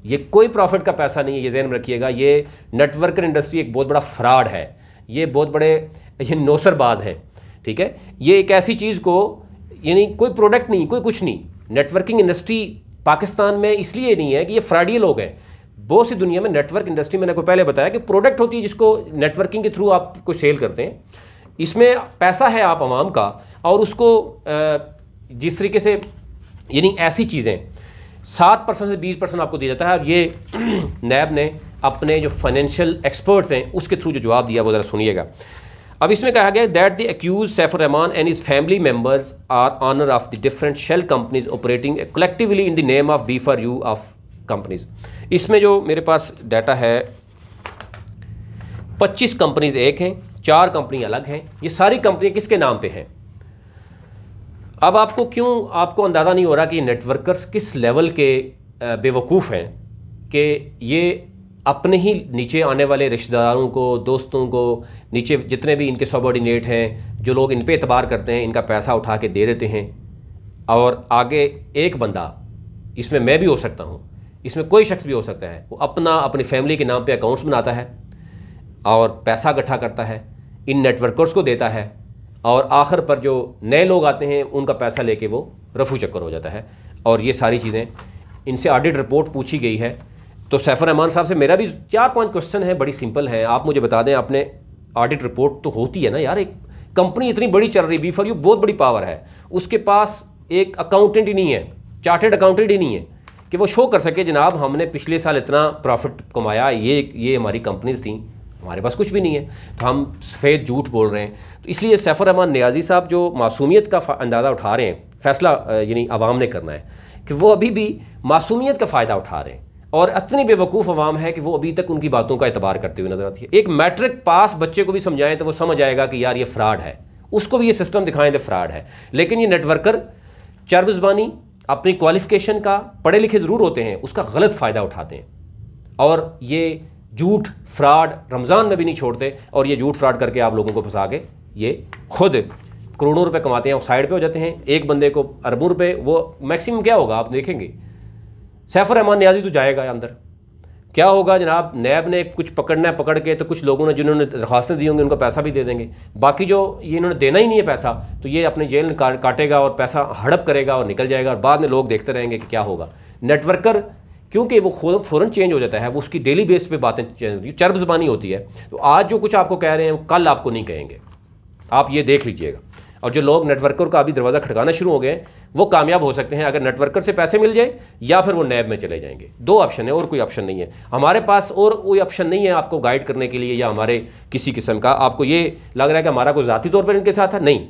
ये कोई प्रॉफिट का पैसा नहीं है, ये ज़हन में रखिएगा। ये नेटवर्कर इंडस्ट्री एक बहुत बड़ा फ्रॉड है, ये बहुत बड़े ये नौसरबाज हैं, ठीक है। ये एक ऐसी चीज़ को, यानी कोई प्रोडक्ट नहीं, कोई कुछ नहीं, नेटवर्किंग इंडस्ट्री पाकिस्तान में इसलिए नहीं है कि ये फ्रॉडी लोग हैं। बहुत सी दुनिया में नेटवर्क इंडस्ट्री, मैंने आपको पहले बताया कि प्रोडक्ट होती है जिसको नेटवर्किंग के थ्रू आप कुछ सेल करते हैं, इसमें पैसा है आप आवाम का, और उसको जिस तरीके से, यानी ऐसी चीज़ें 7% से 20% आपको दिया जाता है। और ये नैब ने अपने जो फाइनेंशियल एक्सपर्ट्स हैं उसके थ्रू जो जवाब दिया वो ज़रा सुनिएगा। अब इसमें कहा गया that the accused Saifur Rahman and his family members are owner of the different shell companies operating collectively in the name of B4U of companies. इसमें जो मेरे पास डाटा है 25 कंपनीज एक हैं, 4 कंपनी अलग हैं। ये सारी कंपनियाँ किसके नाम पे हैं? अब आपको अंदाज़ा नहीं हो रहा कि नेटवर्कर्स किस लेवल के बेवकूफ़ हैं कि ये अपने ही नीचे आने वाले रिश्तेदारों को, दोस्तों को, नीचे जितने भी इनके सबऑर्डिनेट हैं, जो लोग इन पे एतबार करते हैं, इनका पैसा उठा के दे देते हैं। और आगे एक बंदा, इसमें मैं भी हो सकता हूँ, इसमें कोई शख्स भी हो सकता है, वो अपनी फैमिली के नाम पे अकाउंट्स बनाता है और पैसा इकट्ठा करता है, इन नेटवर्कर्स को देता है, और आखिर पर जो नए लोग आते हैं उनका पैसा लेके वो रफू चक्कर हो जाता है। और ये सारी चीज़ें, इनसे ऑडिट रिपोर्ट पूछी गई है। तो सैफुर रहमान साहब से मेरा भी 4-5 क्वेश्चन है, बड़ी सिंपल है। आप मुझे बता दें, आपने ऑडिट रिपोर्ट तो होती है ना यार, एक कंपनी इतनी बड़ी चल रही, B4U बहुत बड़ी पावर है, उसके पास एक अकाउंटेंट ही नहीं है, चार्टेड अकाउंटेंट ही नहीं है कि वो शो कर सके जनाब हमने पिछले साल इतना प्रॉफिट कमाया, ये हमारी कंपनीज थी, हमारे पास कुछ भी नहीं है, तो हम सफ़ेद झूठ बोल रहे हैं। तो इसलिए सैफुर रहमान नियाज़ी साहब जो मासूमियत का अंदाज़ा उठा रहे हैं, फैसला यानी आवाम ने करना है कि वो अभी भी मासूमियत का फ़ायदा उठा रहे हैं, और इतनी बेवकूफ़ आवाम है कि वो अभी तक उनकी बातों का एतबार करते हुए नजर आती है। एक मैट्रिक पास बच्चे को भी समझाएं तो वो समझ आएगा कि यार ये फ्रॉड है, उसको भी ये सिस्टम दिखाएं तो फ्रॉड है। लेकिन ये नेटवर्कर चरब ज़बानी, अपनी क्वालिफिकेशन का, पढ़े लिखे ज़रूर होते हैं, उसका गलत फ़ायदा उठाते हैं, और ये झूठ फ्रॉड रमज़ान में भी नहीं छोड़ते, और ये झूठ फ्रॉड करके आप लोगों को फंसा के ये खुद करोड़ों रुपए कमाते हैं और साइड पे हो जाते हैं। एक बंदे को अरबों रुपए, वो मैक्सिमम क्या होगा आप देखेंगे, सैफुर रहमान नियाज़ी तो जाएगा अंदर, क्या होगा जनाब, नैब ने कुछ पकड़ना है, पकड़ के तो कुछ लोगों ने जिन्होंने दरख्वास्तें दी होंगी उनका पैसा भी दे देंगे, बाकी जो ये इन्होंने देना ही नहीं है पैसा, तो ये अपनी जेल काटेगा और पैसा हड़प करेगा और निकल जाएगा, और बाद में लोग देखते रहेंगे कि क्या होगा। नेटवर्कर क्योंकि वो फ़ौरन चेंज हो जाता है, वो उसकी डेली बेस पे बातें चेंज होती है, चरब ज़बानी होती है, तो आज जो कुछ आपको कह रहे हैं वो कल आपको नहीं कहेंगे, आप ये देख लीजिएगा। और जो लोग नेटवर्कर का अभी दरवाज़ा खटकाना शुरू हो गए वो कामयाब हो सकते हैं अगर नेटवर्कर से पैसे मिल जाए, या फिर वो नैब में चले जाएंगे। 2 ऑप्शन है, और कोई ऑप्शन नहीं है हमारे पास, और कोई ऑप्शन नहीं है आपको गाइड करने के लिए, या हमारे किसी किस्म का आपको ये लग रहा है कि हमारा कोई ज़ाती तौर पर इनके साथ है, नहीं।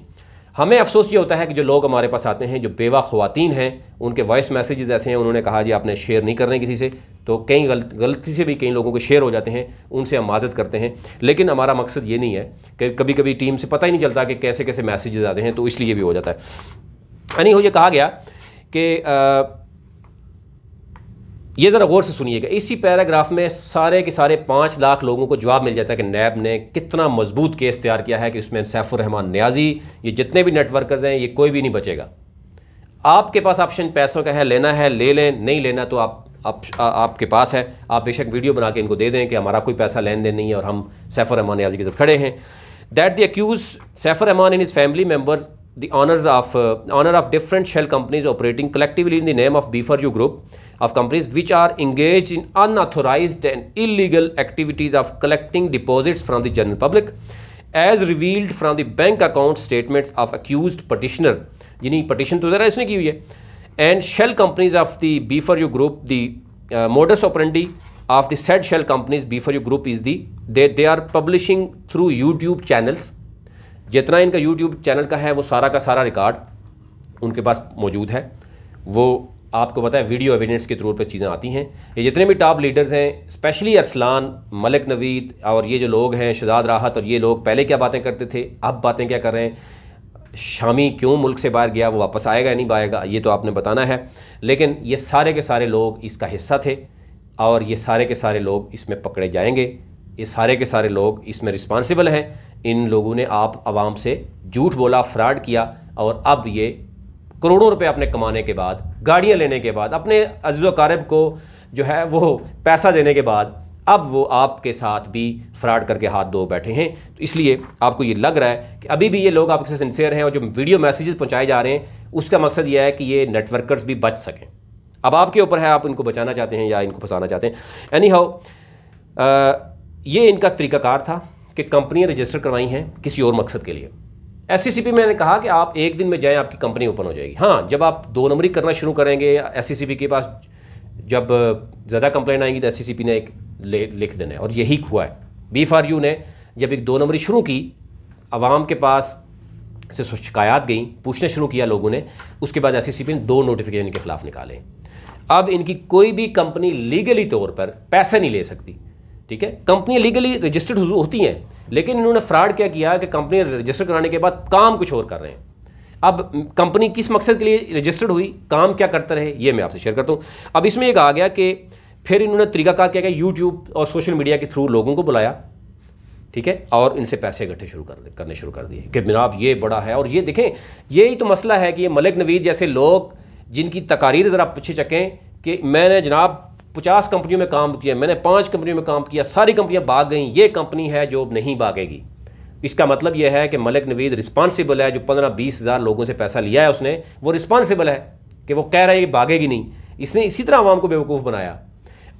हमें अफसोस ये होता है कि जो लोग हमारे पास आते हैं जो बेवा ख़वातीन हैं, उनके वॉइस मैसेजेस ऐसे हैं, उन्होंने कहा जी आपने शेयर नहीं करने किसी से, तो कई गलती से भी कई लोगों को शेयर हो जाते हैं, उनसे हम माजरत करते हैं। लेकिन हमारा मकसद ये नहीं है कि कभी कभी टीम से पता ही नहीं चलता कि कैसे कैसे मैसेजेस आते हैं, तो इसलिए भी हो जाता है। यानी हो ये कहा गया कि ये ज़रा गौर से सुनिएगा, इसी पैराग्राफ में सारे के सारे 5 लाख लोगों को जवाब मिल जाता है कि नैब ने कितना मजबूत केस तैयार किया है कि उसमें सैफुर रहमान नियाजी, ये जितने भी नेटवर्कर्स हैं, ये कोई भी नहीं बचेगा। आपके पास ऑप्शन पैसों का है, लेना है ले लें, नहीं लेना तो आपके पास है, आप बेशक वीडियो बना के इनको दे दें कि हमारा कोई पैसा लेन देन नहीं है और हम सैफुर रहमान नियाजी के साथ खड़े हैं। That the accused Saifur Rahman and his family members the honor of different shell companies operating collectively in the name of B4U group of companies which are engaged in unauthorized and illegal activities of collecting deposits from the general public as revealed from the bank account statements of accused petitioner, यानी petition तो ज़रा इसने की हुई है, and shell companies of the B4U group. The modus operandi of the said shell companies B4U group is they are publishing through YouTube channels. जितना इनका YouTube channel का है वो सारा का सारा रिकॉर्ड उनके पास मौजूद है, वो आपको पता है वीडियो एविडेंस के तौर पर चीज़ें आती हैं। ये जितने भी टॉप लीडर्स हैं, स्पेशली अरसलान, मलिक नवीद और ये जो लोग हैं, शहजाद राहत और ये लोग पहले क्या बातें करते थे, अब बातें क्या कर रहे हैं, शामी क्यों मुल्क से बाहर गया, वो वापस आएगा नहीं आएगा, ये तो आपने बताना है। लेकिन ये सारे के सारे लोग इसका हिस्सा थे और ये सारे के सारे लोग इसमें पकड़े जाएंगे, ये सारे के सारे लोग इसमें रिस्पॉन्सिबल हैं। इन लोगों ने आप आवाम से झूठ बोला, फ्रॉड किया और अब ये करोड़ों रुपए अपने कमाने के बाद, गाड़ियां लेने के बाद, अपने अज़ीज़ व अक़ारिब को जो है वो पैसा देने के बाद अब वो आपके साथ भी फ्रॉड करके हाथ धो बैठे हैं। तो इसलिए आपको ये लग रहा है कि अभी भी ये लोग आपके साथ सिंसियर हैं और जो वीडियो मैसेजेस पहुंचाए जा रहे हैं उसका मकसद ये है कि ये नेटवर्कर्स भी बच सकें। अब आपके ऊपर है, आप इनको बचाना चाहते हैं या इनको फंसाना चाहते हैं। एनी हाउ ये इनका तरीक़ाकार था कि कंपनियां रजिस्टर करवाई हैं किसी और मकसद के लिए। SCCP मैंने कहा कि आप एक दिन में जाएं आपकी कंपनी ओपन हो जाएगी। हाँ, जब आप 2 नंबरी करना शुरू करेंगे, SCCP के पास जब ज़्यादा कंप्लेंट आएंगी तो SCCP ने एक लिख देना है और यही हुआ है। B4U ने जब एक 2 नंबरी शुरू की, आवाम के पास से शिकायत गई, पूछना शुरू किया लोगों ने, उसके बाद SCCP ने 2 नोटिफिकेशन इनके खिलाफ निकाले। अब इनकी कोई भी कंपनी लीगली तौर पर पैसे नहीं ले सकती, ठीक है। कंपनियां लीगली रजिस्टर्ड होती हैं, लेकिन इन्होंने फ्रॉड क्या किया कि कंपनी रजिस्टर कराने के बाद काम कुछ और कर रहे हैं। अब कंपनी किस मकसद के लिए रजिस्टर्ड हुई, काम क्या करता रहे, ये मैं आपसे शेयर करता हूँ। अब इसमें एक आ गया कि फिर इन्होंने तरीकाकार क्या किया, यूट्यूब और सोशल मीडिया के थ्रू लोगों को बुलाया, ठीक है, और इनसे पैसे इकट्ठे करने शुरू कर दिए कि जनाब ये बड़ा है। और ये देखें, यही तो मसला है कि ये मलिक नवीद जैसे लोग जिनकी तकारीर ज़रा पीछे चकें कि मैंने जनाब 50 कंपनियों में काम किया, मैंने 5 कंपनियों में काम किया, सारी कंपनियां भाग गईं, ये कंपनी है जो नहीं भागेगी। इसका मतलब यह है कि मलिक नवीद रिस्पांसिबल है, जो 15-20 हज़ार लोगों से पैसा लिया है उसने, वो रिस्पांसिबल है कि वो कह रहा है ये भागेगी नहीं। इसने इसी तरह आवाम को बेवकूफ़ बनाया।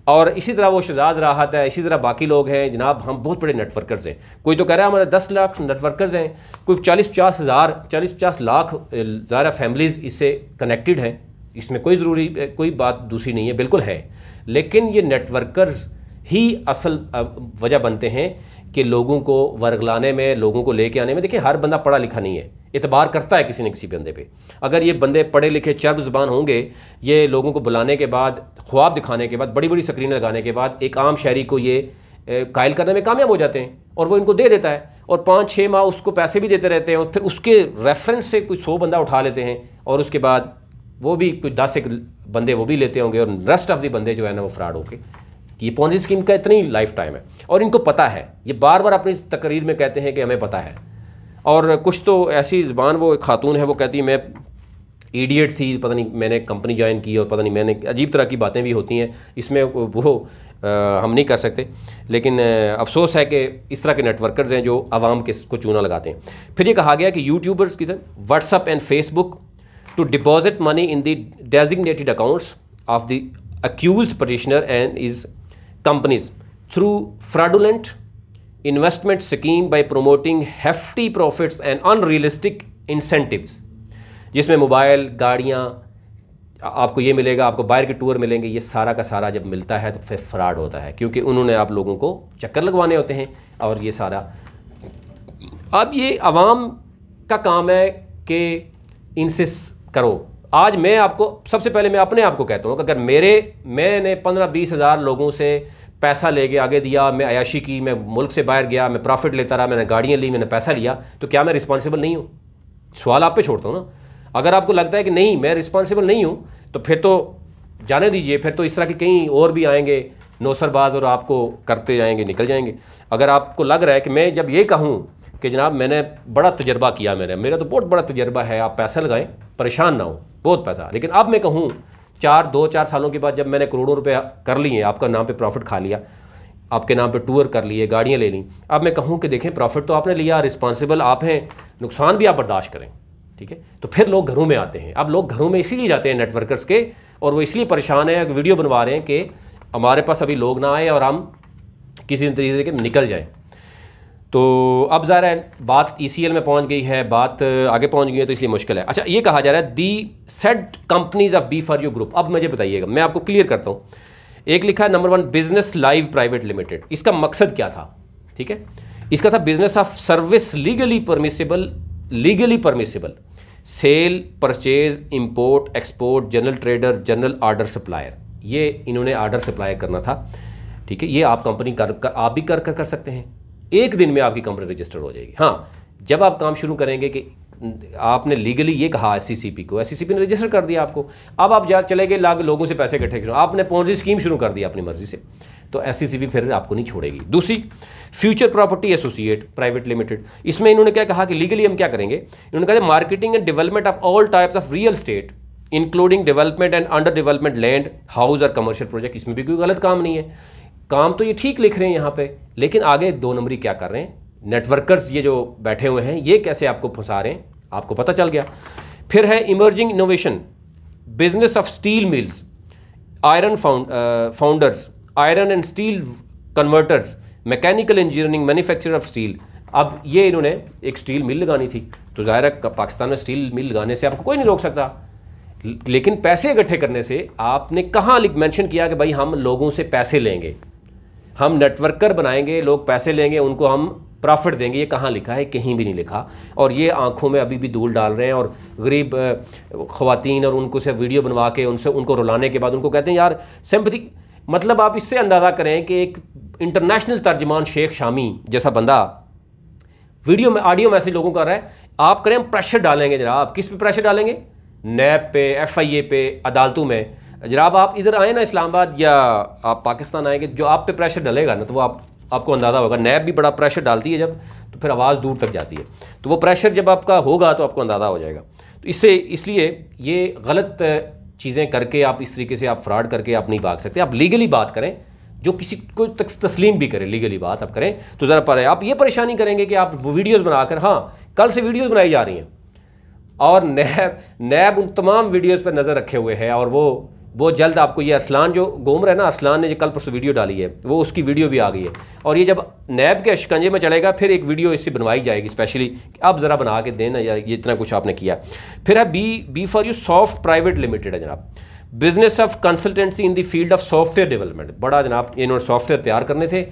और इसी तरह वो शहजाद राहत है, इसी तरह बाकी लोग हैं, जनाब हम बहुत बड़े नेटवर्कर्स हैं। कोई तो कह रहा है हमारे 10 लाख नेटवर्कर्स हैं, कोई 40-50 लाख ज़्यादा फैमिलीज़ इससे कनेक्टेड हैं। इसमें कोई बात दूसरी नहीं है, बिल्कुल है। लेकिन ये नेटवर्कर्स ही असल वजह बनते हैं कि लोगों को वर्गलाने में, लोगों को लेके आने में। देखिए, हर बंदा पढ़ा लिखा नहीं है, एतबार करता है किसी न किसी बंदे पे। अगर ये बंदे पढ़े लिखे चर्ब ज़बान होंगे, ये लोगों को बुलाने के बाद, ख्वाब दिखाने के बाद, बड़ी बड़ी स्क्रीन लगाने के बाद एक आम शहरी को ये कायल करने में कामयाब हो जाते हैं और वो इनको दे देता है और 5-6 माह उसको पैसे भी देते रहते हैं और फिर उसके रेफरेंस से कोई 100 बंदा उठा लेते हैं और उसके बाद वो भी कुछ 10 एक बंदे वो भी लेते होंगे और रेस्ट ऑफ दी बंदे जो है ना वो फ्रॉड होके। कि ये पॉन्जी स्कीम का इतनी लाइफ टाइम है और इनको पता है, ये बार बार अपनी तकरीर में कहते हैं कि हमें पता है। और कुछ तो ऐसी ज़बान, वो एक खातून है, वो कहती है मैं इडियट थी, पता नहीं मैंने कंपनी ज्वाइन की और पता नहीं मैंने, अजीब तरह की बातें भी होती हैं इसमें, वो हम नहीं कर सकते। लेकिन अफसोस है कि इस तरह के नेटवर्कर्स हैं जो आवाम के को चूना लगाते हैं। फिर ये कहा गया कि यूट्यूबर्स की तरह WhatsApp and Facebook to deposit money in the designated accounts of the accused petitioner and his companies through fraudulent investment scheme by promoting hefty profits and unrealistic incentives, जिसमें मोबाइल, गाड़ियाँ, आपको ये मिलेगा, आपको बाहर के टूर मिलेंगे, ये सारा का सारा जब मिलता है तो फिर फ्रॉड होता है, क्योंकि उन्होंने आप लोगों को चक्कर लगवाने होते हैं। और ये सारा अब ये आवाम का काम है कि इनसे करो। आज मैं आपको सबसे पहले मैं अपने आप को कहता हूँ कि अगर मैंने 15-20 हज़ार लोगों से पैसा लेके आगे दिया, मैं अयाशी की, मैं मुल्क से बाहर गया, मैं प्रॉफिट लेता रहा, मैंने गाड़ियाँ ली, मैंने पैसा लिया, तो क्या मैं रिस्पॉन्सिबल नहीं हूँ? सवाल आप पे छोड़ता हूँ ना। अगर आपको लगता है कि नहीं मैं रिस्पॉन्सिबल नहीं हूँ, तो फिर तो जाने दीजिए, फिर तो इस तरह के कहीं और भी आएंगे नौसरबाज और आपको करते जाएंगे, निकल जाएंगे। अगर आपको लग रहा है कि मैं जब ये कहूँ कि जनाब मैंने बड़ा तजर्बा किया, मेरा तो बहुत बड़ा तजर्बा है, आप पैसा लगाएं, परेशान ना हो, बहुत पैसा, लेकिन अब मैं कहूँ 2-4 सालों के बाद जब मैंने करोड़ों रुपए कर लिए, आपका नाम पे प्रॉफिट खा लिया, आपके नाम पे टूर कर लिए, गाड़ियाँ ले लीं, अब मैं कहूँ कि देखें प्रॉफिट तो आपने लिया, रिस्पॉन्सिबल आप हैं, नुकसान भी आप बर्दाश्त करें, ठीक है, तो फिर लोग घरों में आते हैं। अब लोग घरों में इसीलिए जाते हैं नेटवर्कर्स के, और वो इसलिए परेशान है, वीडियो बनवा रहे हैं कि हमारे पास अभी लोग ना आए और हम किसी तरीके से निकल जाएं। तो अब ज़ाहिर है बात ECL में पहुंच गई है, बात आगे पहुंच गई है, तो इसलिए मुश्किल है। अच्छा, ये कहा जा रहा है the said companies of B4U group. अब मुझे बताइएगा, मैं आपको क्लियर करता हूँ। एक लिखा है number 1 business live private limited. इसका मकसद क्या था? ठीक है, इसका था business of service legally permissible sale, purchase, import, export, general trader, general order supplier. ये इन्होंने ऑर्डर सप्लाई करना था, ठीक है। ये आप कंपनी आप भी कर सकते हैं, एक दिन में आपकी कंपनी रजिस्टर हो जाएगी। हाँ, जब आप काम शुरू करेंगे कि आपने लीगली ये कहा SCCP को, SCCP ने रजिस्टर कर दिया आपको, अब आप चले गए लोगों से पैसे इकट्ठे करो, आपने पॉन्जी स्कीम शुरू कर दी अपनी मर्जी से, तो SCCP फिर आपको नहीं छोड़ेगी। दूसरी, future property associate private limited. इसमें इन्होंने क्या कहा कि लीगली हम क्या करेंगे, इन्होंने कहा marketing and development of all types of real estate including development and under development land, house और कमर्शियल प्रोजेक्ट। इसमें भी कोई गलत काम नहीं है, काम तो ये ठीक लिख रहे हैं यहाँ पे, लेकिन आगे 2 नंबरी क्या कर रहे हैं नेटवर्कर्स, ये जो बैठे हुए हैं, ये कैसे आपको फंसा रहे हैं, आपको पता चल गया। फिर है emerging innovation, business of steel mills, iron founders, iron and steel converters, mechanical engineering, manufacture of steel. अब ये इन्होंने एक स्टील मिल लगानी थी, तो ज़ाहिर है पाकिस्तान में स्टील मिल लगाने से आपको कोई नहीं रोक सकता, लेकिन पैसे इकट्ठे करने से आपने कहाँ मेंशन किया कि भाई हम लोगों से पैसे लेंगे, हम नेटवर्कर बनाएंगे, लोग पैसे लेंगे, उनको हम प्रॉफिट देंगे, ये कहाँ लिखा है? कहीं भी नहीं लिखा। और ये आंखों में अभी भी धूल डाल रहे हैं, और गरीब ख़वातीन और उनको से वीडियो बनवा के उनको रुलाने के बाद उनको कहते हैं यार सिंपैथी। मतलब आप इससे अंदाज़ा करें कि एक इंटरनेशनल तर्जमान शेख शामी जैसा बंदा वीडियो में ऑडियो मैसेज लोगों का रहा है, आप करें हम प्रेशर डालेंगे जनाब, किस पे प्रेशर डालेंगे? नैब पे, FIA पे, अदालतों में। जनाब आप इधर आए ना इस्लामाबाद या आप पाकिस्तान आएंगे, जो आप पे प्रेशर डलेगा ना, तो वो आपको अंदाज़ा होगा। नैब भी बड़ा प्रेशर डालती है जब, तो फिर आवाज़ दूर तक जाती है, तो वो प्रेशर जब आपका होगा तो आपको अंदाज़ा हो जाएगा। तो इसलिए ये गलत चीज़ें करके आप इस तरीके से आप फ्रॉड करके आप नहीं भाग सकते। आप लीगली बात करें, जो किसी को तस्लीम भी करें, लीगली बात आप करें, तो ज़रा पर आप ये परेशानी करेंगे कि आप वो वीडियोज़ बनाकर, हाँ कल से वीडियोज़ बनाई जा रही हैं और नैब उन तमाम वीडियोज़ पर नज़र रखे हुए है, और वो जल्द आपको, ये अरसलान जो घूम रहा है ना, अरसलान ने जो कल परसों वीडियो डाली है, वो उसकी वीडियो भी आ गई है, और ये जब नैब के शिकंजे में चलेगा फिर एक वीडियो इससे बनवाई जाएगी स्पेशली, अब ज़रा बना के देना यार, ये इतना कुछ आपने किया। फिर है B4U सॉफ्ट प्राइवेट लिमिटेड है जनाब, business of consultancy in the field of software development. बड़ा जनाब इन्होंने सॉफ्टवेयर तैयार करने थे,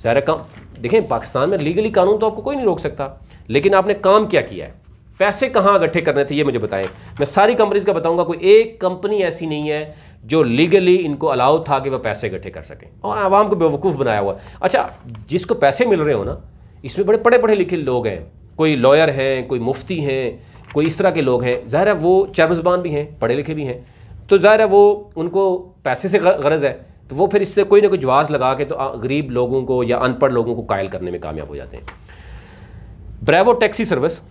सारा काम देखें, पाकिस्तान में लीगली कानून तो आपको कोई नहीं रोक सकता, लेकिन आपने काम क्या किया है, पैसे कहाँ इकट्ठे करने थे, ये मुझे बताएं। मैं सारी कंपनीज का बताऊंगा, कोई एक कंपनी ऐसी नहीं है जो लीगली इनको अलाउ था कि वह पैसे इकट्ठे कर सकें, और आवाम को बेवकूफ़ बनाया हुआ। अच्छा, जिसको पैसे मिल रहे हो ना, इसमें बड़े पढ़े पढ़े लिखे लोग हैं, कोई लॉयर हैं, कोई मुफ्ती हैं, कोई इस तरह के लोग हैं, ज़ाहिर है वो चर्मज़बान भी हैं, पढ़े लिखे भी हैं, तो ज़ाहिर है वो उनको पैसे से गरज है, तो वो फिर इससे कोई ना कोई जवाज़ लगा के तो गरीब लोगों को या अनपढ़ लोगों को कायल करने में कामयाब हो जाते हैं। ब्रेवो टैक्सी सर्विस,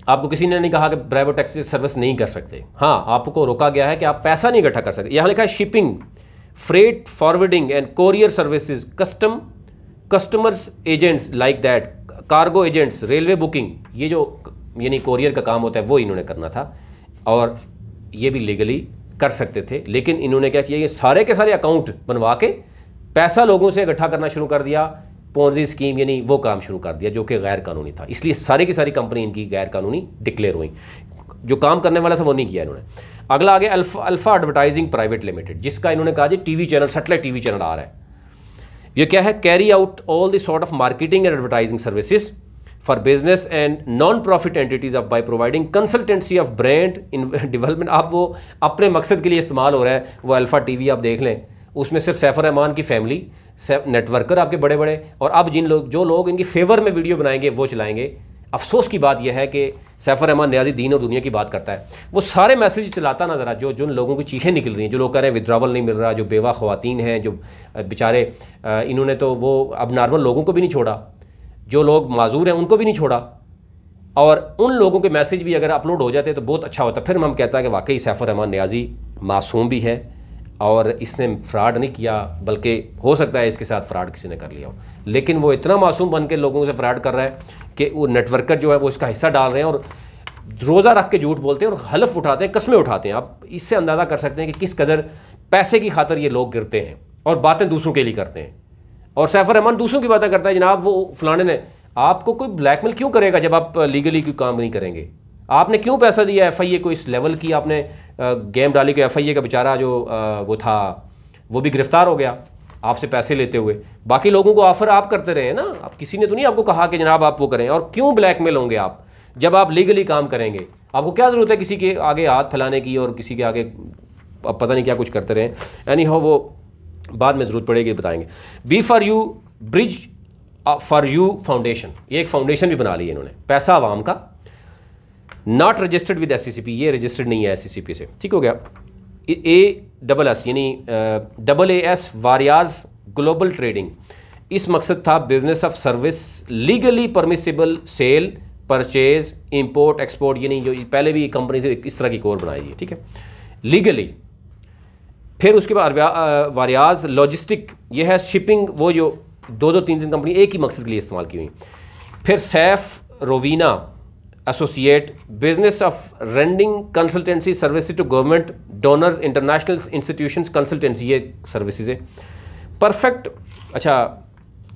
आपको किसी ने नहीं कहा कि ब्रेवो टैक्सी सर्विस नहीं कर सकते, हाँ आपको रोका गया है कि आप पैसा नहीं इकट्ठा कर सकते। यहाँ लिखा है shipping, freight forwarding and courier services, customers agents like that, cargo agents, railway booking, ये जो यानी कोरियर का काम होता है वो इन्होंने करना था, और ये भी लीगली कर सकते थे, लेकिन इन्होंने क्या किया, ये सारे के सारे अकाउंट बनवा के पैसा लोगों से इकट्ठा करना शुरू कर दिया, पोंजी स्कीम यानी वो काम शुरू कर दिया जो कि गैर कानूनी था, इसलिए सारी की सारी कंपनी इनकी गैर कानूनी डिक्लेयर हुई, जो काम करने वाला था वो नहीं किया इन्होंने। अगला आगे अल्फा एडवर्टाइजिंग प्राइवेट लिमिटेड, जिसका इन्होंने कहा Zee TV channel, satellite TV channel आ रहा है, ये क्या है, carry out all the sort of marketing and advertising services for business and non profit entities of by providing consultancy of brand in development. आप वो अपने मकसद के लिए इस्तेमाल हो रहा है। वो अल्फ़ा टीवी आप देख लें, उसमें सिर्फ सैफ रहमान की फैमिली, नेटवर्कर आपके बड़े बड़े, और अब जो लोग इनकी फेवर में वीडियो बनाएंगे वो चलाएंगे। अफसोस की बात यह है कि सैफ रहमान नियाज़ी दीन और दुनिया की बात करता है, वो सारे मैसेज चलाता ना ज़रा, जो लोगों की चीखें निकल रही हैं, जो लोग कह रहे हैं विड्रावल नहीं मिल रहा, जो बेवा ख़वातीन हैं, जो बेचारे इन्होंने तो वो अब नॉर्मल लोगों को भी नहीं छोड़ा, जो लोग माजूर हैं उनको भी नहीं छोड़ा, और उन लोगों के मैसेज भी अगर अपलोड हो जाते तो बहुत अच्छा होता। फिर हम कहता है कि वाकई सैफ रहमान नियाज़ी मासूम भी है और इसने फ्रॉड नहीं किया, बल्कि हो सकता है इसके साथ फ्रॉड किसी ने कर लिया हो, लेकिन वो इतना मासूम बन के लोगों से फ्रॉड कर रहा है कि वो नेटवर्कर जो है वो इसका हिस्सा डाल रहे हैं और रोज़ा रख के झूठ बोलते हैं और हलफ उठाते हैं, कस्में उठाते हैं। आप इससे अंदाज़ा कर सकते हैं कि किस कदर पैसे की खातर ये लोग गिरते हैं और बातें दूसरों के लिए करते हैं। और सैफ रहमान दूसरों की बातें करता है, जनाब वो फलाने ने आपको कोई ब्लैकमेल क्यों करेगा जब आप लीगली कोई काम नहीं करेंगे? आपने क्यों पैसा दिया FIA को? इस लेवल की आपने गेम डाली कि FIA का बेचारा जो वो था वो भी गिरफ्तार हो गया आपसे पैसे लेते हुए। बाकी लोगों को ऑफ़र आप करते रहे ना, आप किसी ने तो नहीं आपको कहा कि जनाब आप वो करें। और क्यों ब्लैकमेल होंगे आप जब आप लीगली काम करेंगे? आपको क्या ज़रूरत है किसी के आगे हाथ फैलाने की और किसी के आगे अब पता नहीं क्या कुछ करते रहें। एनी हाउ वो बाद में ज़रूरत पड़ेगी बताएंगे। B for U bridge for you foundation, ये एक फाउंडेशन भी बना ली है इन्होंने, पैसा आवाम का, नॉट रजिस्टर्ड विद SCCP, ये रजिस्टर्ड नहीं है SCCP से, ठीक हो गया। ASS यानी AAS वारियाज ग्लोबल ट्रेडिंग, इस मकसद था business of service legally permissible sale purchase import export, यानी जो पहले भी कंपनी से इस तरह की कोर बनाई है, ठीक है, लीगली। फिर उसके बाद वारियाज लॉजिस्टिक, ये है शिपिंग, वो जो दो तीन कंपनी एक ही मकसद के लिए इस्तेमाल की हुई। फिर Saif Rovina associate, business of rendering consultancy services to government donors international institutions consultancy, ये सर्विसेज है। परफेक्ट, अच्छा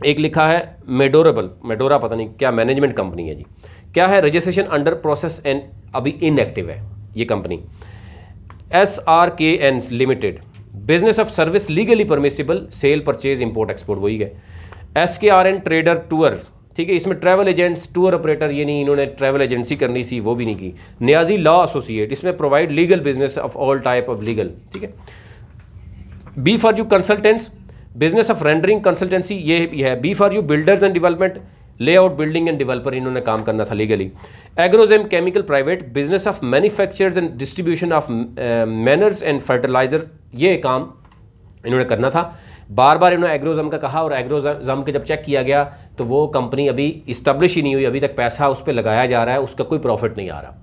एक लिखा है मेडोरेबल, मेडोरा पता नहीं क्या मैनेजमेंट कंपनी है जी, क्या है, रजिस्ट्रेशन अंडर प्रोसेस एंड अभी इनएक्टिव है ये company. SRKN limited, business of service legally permissible sale purchase import export, वही है। SKRN ट्रेडर टूर, ठीक है, इसमें ट्रैवल एजेंट्स टूर ऑपरेटर, ये नहीं, इन्होंने ट्रैवल एजेंसी करनी सी वो भी नहीं की। नियाजी लॉ एसोसिएट, इसमें provide legal business of all type of legal, ठीक है। B for you consultants, business of rendering consultancy, ये है। B for you builders and development, layout building and developer, इन्होंने काम करना था legally. Agrogem chemical private, business of manufacturers and distribution of manures and fertilizer, ये काम इन्होंने करना था। बार बार इन्होंने एग्रोजम का कहा और एग्रोजम के जब चेक किया गया तो वो कंपनी अभी इस्टेब्लिश ही नहीं हुई, अभी तक पैसा उस पर लगाया जा रहा है, उसका कोई प्रॉफिट नहीं आ रहा।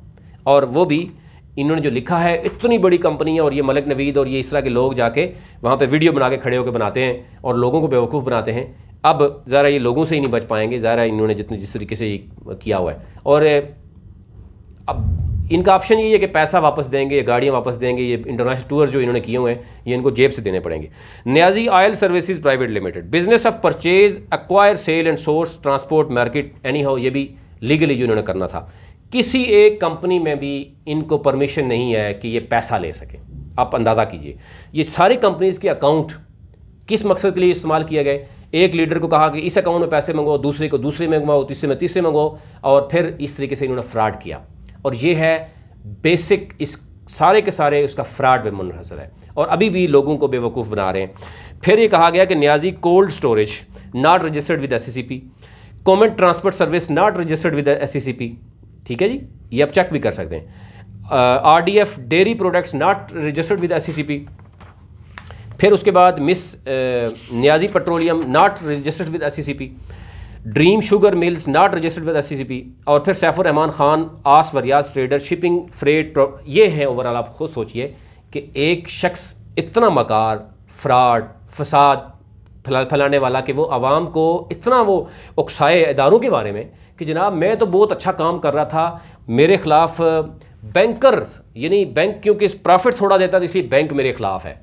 और वो भी इन्होंने जो लिखा है, इतनी बड़ी कंपनी है और ये मलिक नवीद और ये इस तरह के लोग जाके वहाँ पे वीडियो बना के खड़े होकर बनाते हैं और लोगों को बेवकूफ़ बनाते हैं। अब ज़रा ये लोगों से ही नहीं बच पाएंगे, ज़रा इन्होंने जिस तरीके से किया हुआ है। और अब इनका ऑप्शन ये है कि पैसा वापस देंगे या गाड़ियाँ वापस देंगे, ये इंटरनेशनल टूर्स जो इन्होंने किए हुए हैं ये इनको जेब से देने पड़ेंगे। Niazi oil services private limited, business of purchase acquire sale and source transport market, anyhow ये भी लीगली जो इन्होंने करना था। किसी एक कंपनी में भी इनको परमिशन नहीं है कि ये पैसा ले सके। आप अंदाज़ा कीजिए ये सारी कंपनीज़ के अकाउंट किस मकसद के लिए इस्तेमाल किए गए। एक लीडर को कहा कि इस अकाउंट में पैसे मंगवाओ, दूसरे को दूसरे में मंगवाओ, तीसरे में तीसरे मंगवाओ, और फिर इस तरीके से इन्होंने फ्रॉड किया। और ये है बेसिक, इस सारे के सारे उसका फ्रॉड में मुनहसर है और अभी भी लोगों को बेवकूफ़ बना रहे हैं। फिर ये कहा गया कि Niazi cold storage not registered with SCCP, comet transport service not registered with SCCP, ठीक है जी, ये आप चेक भी कर सकते हैं। RDF dairy products not registered with SCCP। फिर उसके बाद miss Niazi petroleum not registered with SCCP, dream sugar mills not registered with SCCP। और फिर सैफुर रहमान खान आस वरियाज ट्रेडर शिपिंग फ्रेट, ये है ओवरऑल। आप खुद सोचिए कि एक शख्स इतना मकार, फ्रॉड, फसाद फैलाने वाला कि वो आवाम को इतना वो उकसाए इदारों के बारे में कि जनाब मैं तो बहुत अच्छा काम कर रहा था, मेरे ख़िलाफ़ बैंकर्स, यानी बैंक क्योंकि प्रॉफिट थोड़ा देता था इसलिए बैंक मेरे ख़िलाफ़ है,